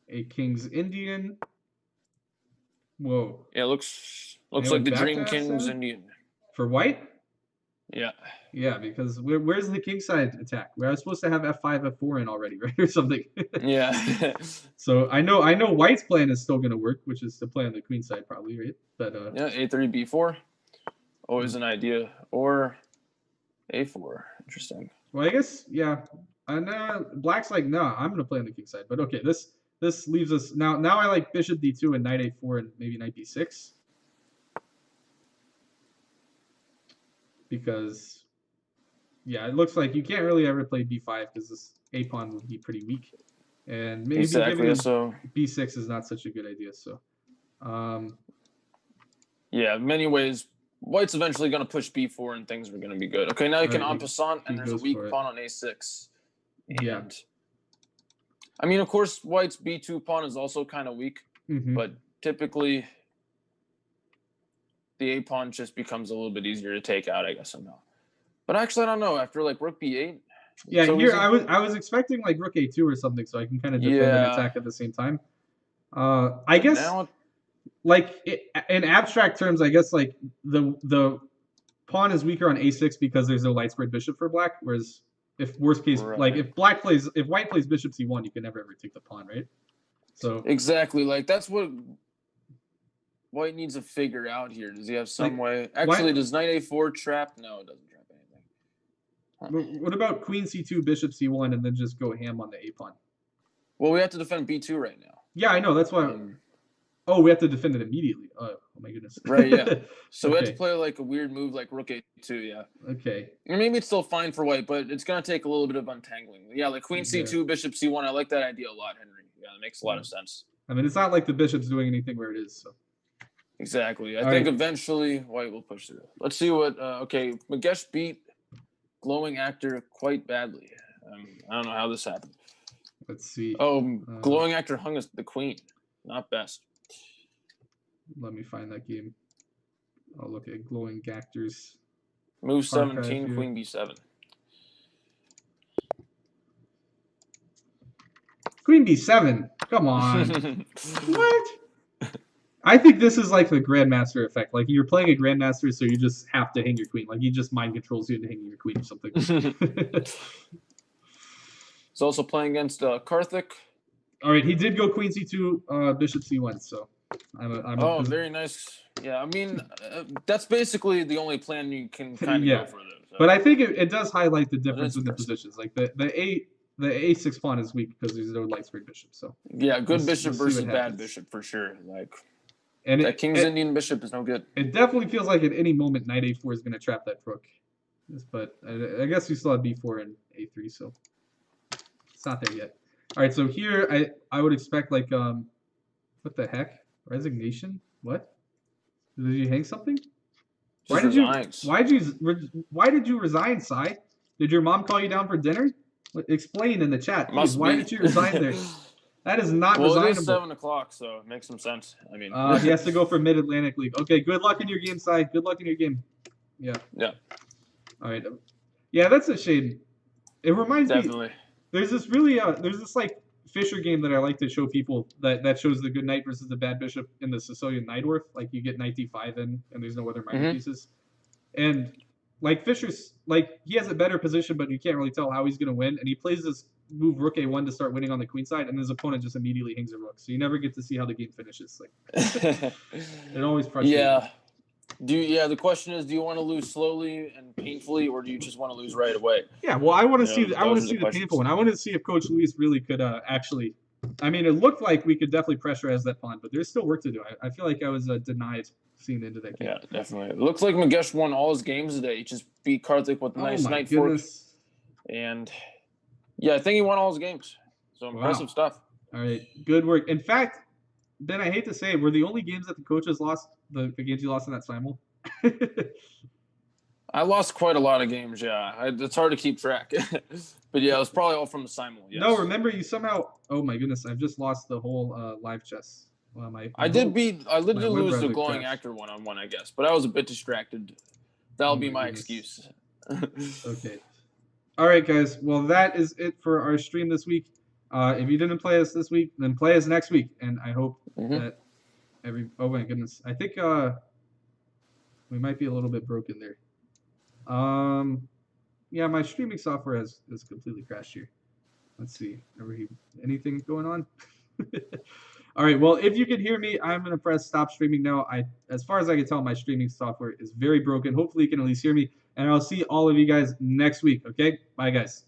Speaker 1: a King's Indian. Whoa.
Speaker 2: Yeah, looks like the Dream King's Indian.
Speaker 1: For white?
Speaker 2: Yeah.
Speaker 1: Yeah, because where's the king side attack? We're supposed to have f5, f4 in already, right, or something.
Speaker 2: Yeah.
Speaker 1: So I know white's plan is still going to work, which is to play on the queen side probably, right? But
Speaker 2: yeah, a3, b4, always an idea, or a4. Interesting.
Speaker 1: Well, I guess yeah. Black's like no, I'm going to play on the king side. But okay, this leaves us now. I like bishop d2 and knight a4 and maybe knight b6. Because, yeah, it looks like you can't really ever play b5 because this a pawn would be pretty weak, and maybe giving
Speaker 2: so
Speaker 1: b6 is not such a good idea. So,
Speaker 2: yeah, in many ways, white's eventually going to push b4 and things are going to be good. Okay, now you can en passant, and there's a weak pawn on a6. And,
Speaker 1: yeah.
Speaker 2: I mean, of course, white's b2 pawn is also kind of weak, but typically the a pawn just becomes a little bit easier to take out, I guess, somehow. But actually, I don't know. After like rook b8.
Speaker 1: Yeah, so here I was expecting like rook a2 or something, so I can kind of defend and attack at the same time. I guess now, like in abstract terms, I guess like the pawn is weaker on a6 because there's no light squared bishop for black. Whereas if worst case, like if white plays bishop c1, you can never ever take the pawn, right? So
Speaker 2: exactly, like that's what white needs to figure out here. Does he have some way? Actually, does knight a4 trap? No, it doesn't trap anything.
Speaker 1: What about queen c2, bishop c1, and then just go ham on the a pawn?
Speaker 2: Well, we have to defend b2 right now.
Speaker 1: Yeah, I know. That's why. Oh, we have to defend it immediately. Oh my goodness.
Speaker 2: Right, yeah. So we have to
Speaker 1: Okay.
Speaker 2: play like a weird move like rook a2, yeah.
Speaker 1: Okay.
Speaker 2: Or maybe it's still fine for white, but it's gonna take a little bit of untangling. Yeah, like queen
Speaker 1: Yeah.
Speaker 2: c2, bishop c1. I like that idea a lot, Henry. Yeah, that makes a lot of sense.
Speaker 1: I mean, it's not like the bishop's doing anything where it is. So.
Speaker 2: Exactly. I
Speaker 1: All
Speaker 2: think
Speaker 1: right.
Speaker 2: eventually white will push through. Let's see what. Okay, Magesh beat glowing actor quite badly. I don't know how this happened.
Speaker 1: Let's see.
Speaker 2: Oh, glowing actor hung us the queen. Not best.
Speaker 1: Let me find that game. I'll look at glowing actors.
Speaker 2: Move
Speaker 1: Archive
Speaker 2: 17,
Speaker 1: here.
Speaker 2: queen b7.
Speaker 1: Queen b7. Come on. What? I think this is like the Grandmaster effect. Like you're playing a Grandmaster, so you just have to hang your queen. Like he just mind controls you into hanging your queen or something.
Speaker 2: He's also playing against Karthik.
Speaker 1: All right, he did go queen c2, bishop c1. So
Speaker 2: I'm very nice. Yeah, I mean that's basically the only plan you can kind of go for. So.
Speaker 1: But I think it does highlight the difference in the positions. Like the a6 pawn is weak because there's no light square bishop. So
Speaker 2: yeah, good bishop versus bad bishop for sure. Like.
Speaker 1: And
Speaker 2: that King's Indian bishop is no good.
Speaker 1: It definitely feels like at any moment knight a4 is going to trap that rook. But I guess we still have b4 and a3, so it's not there yet. All right, so here I would expect like what the heck? Resignation? What? Did you hang something? Why did you resign, Sai? Did your mom call you down for dinner? Explain in the chat, please. Why did you resign there? That is not resignable.
Speaker 2: Well, it is 7 o'clock, so it makes some sense. I mean,
Speaker 1: he has to go for Mid-Atlantic League. Okay, good luck in your game, Sai. Good luck in your game. Yeah.
Speaker 2: Yeah.
Speaker 1: All right. Yeah, that's a shame. It reminds
Speaker 2: me.
Speaker 1: There's this really there's this like Fischer game that I like to show people that shows the good knight versus the bad bishop in the Sicilian Neidorf. Like you get knight d5 in, and there's no other minor pieces. And like Fischer's like he has a better position, but you can't really tell how he's gonna win. And he plays this move rook a1 to start winning on the queen side, and his opponent just immediately hangs a rook. So you never get to see how the game finishes. Like it always frustrates.
Speaker 2: Yeah. The question is, do you want to lose slowly and painfully, or do you just want to lose right away?
Speaker 1: Yeah, well, I want to see the painful one. I want to see if Coach Luis really could actually. I mean, it looked like we could definitely pressurize that pawn, but there's still work to do. I feel like I was denied seeing the end of that game.
Speaker 2: Yeah, definitely. It looks like Magesh won all his games today. He just beat Karthik with a nice knight fork. And yeah, I think he won all his games. So impressive stuff.
Speaker 1: All right, good work. In fact, Ben, I hate to say it, were the only games that the coaches lost, the games you lost in that simul?
Speaker 2: I lost quite a lot of games, yeah. It's hard to keep track. But yeah, it was probably all from the simul, yes.
Speaker 1: No, remember you somehow... Oh my goodness, I've just lost the whole live chess. Well,
Speaker 2: I did lose the glowing actor one-on-one, I guess. But I was a bit distracted. That'll be my excuse.
Speaker 1: Okay. All right, guys. Well, that is it for our stream this week. If you didn't play us this week, then play us next week. And I hope that oh my goodness. I think we might be a little bit broken there. Yeah, my streaming software has completely crashed here. Let's see. Anything going on? All right. Well, if you can hear me, I'm going to press stop streaming now. As far as I can tell, my streaming software is very broken. Hopefully you can at least hear me. And I'll see all of you guys next week. Okay? Bye, guys.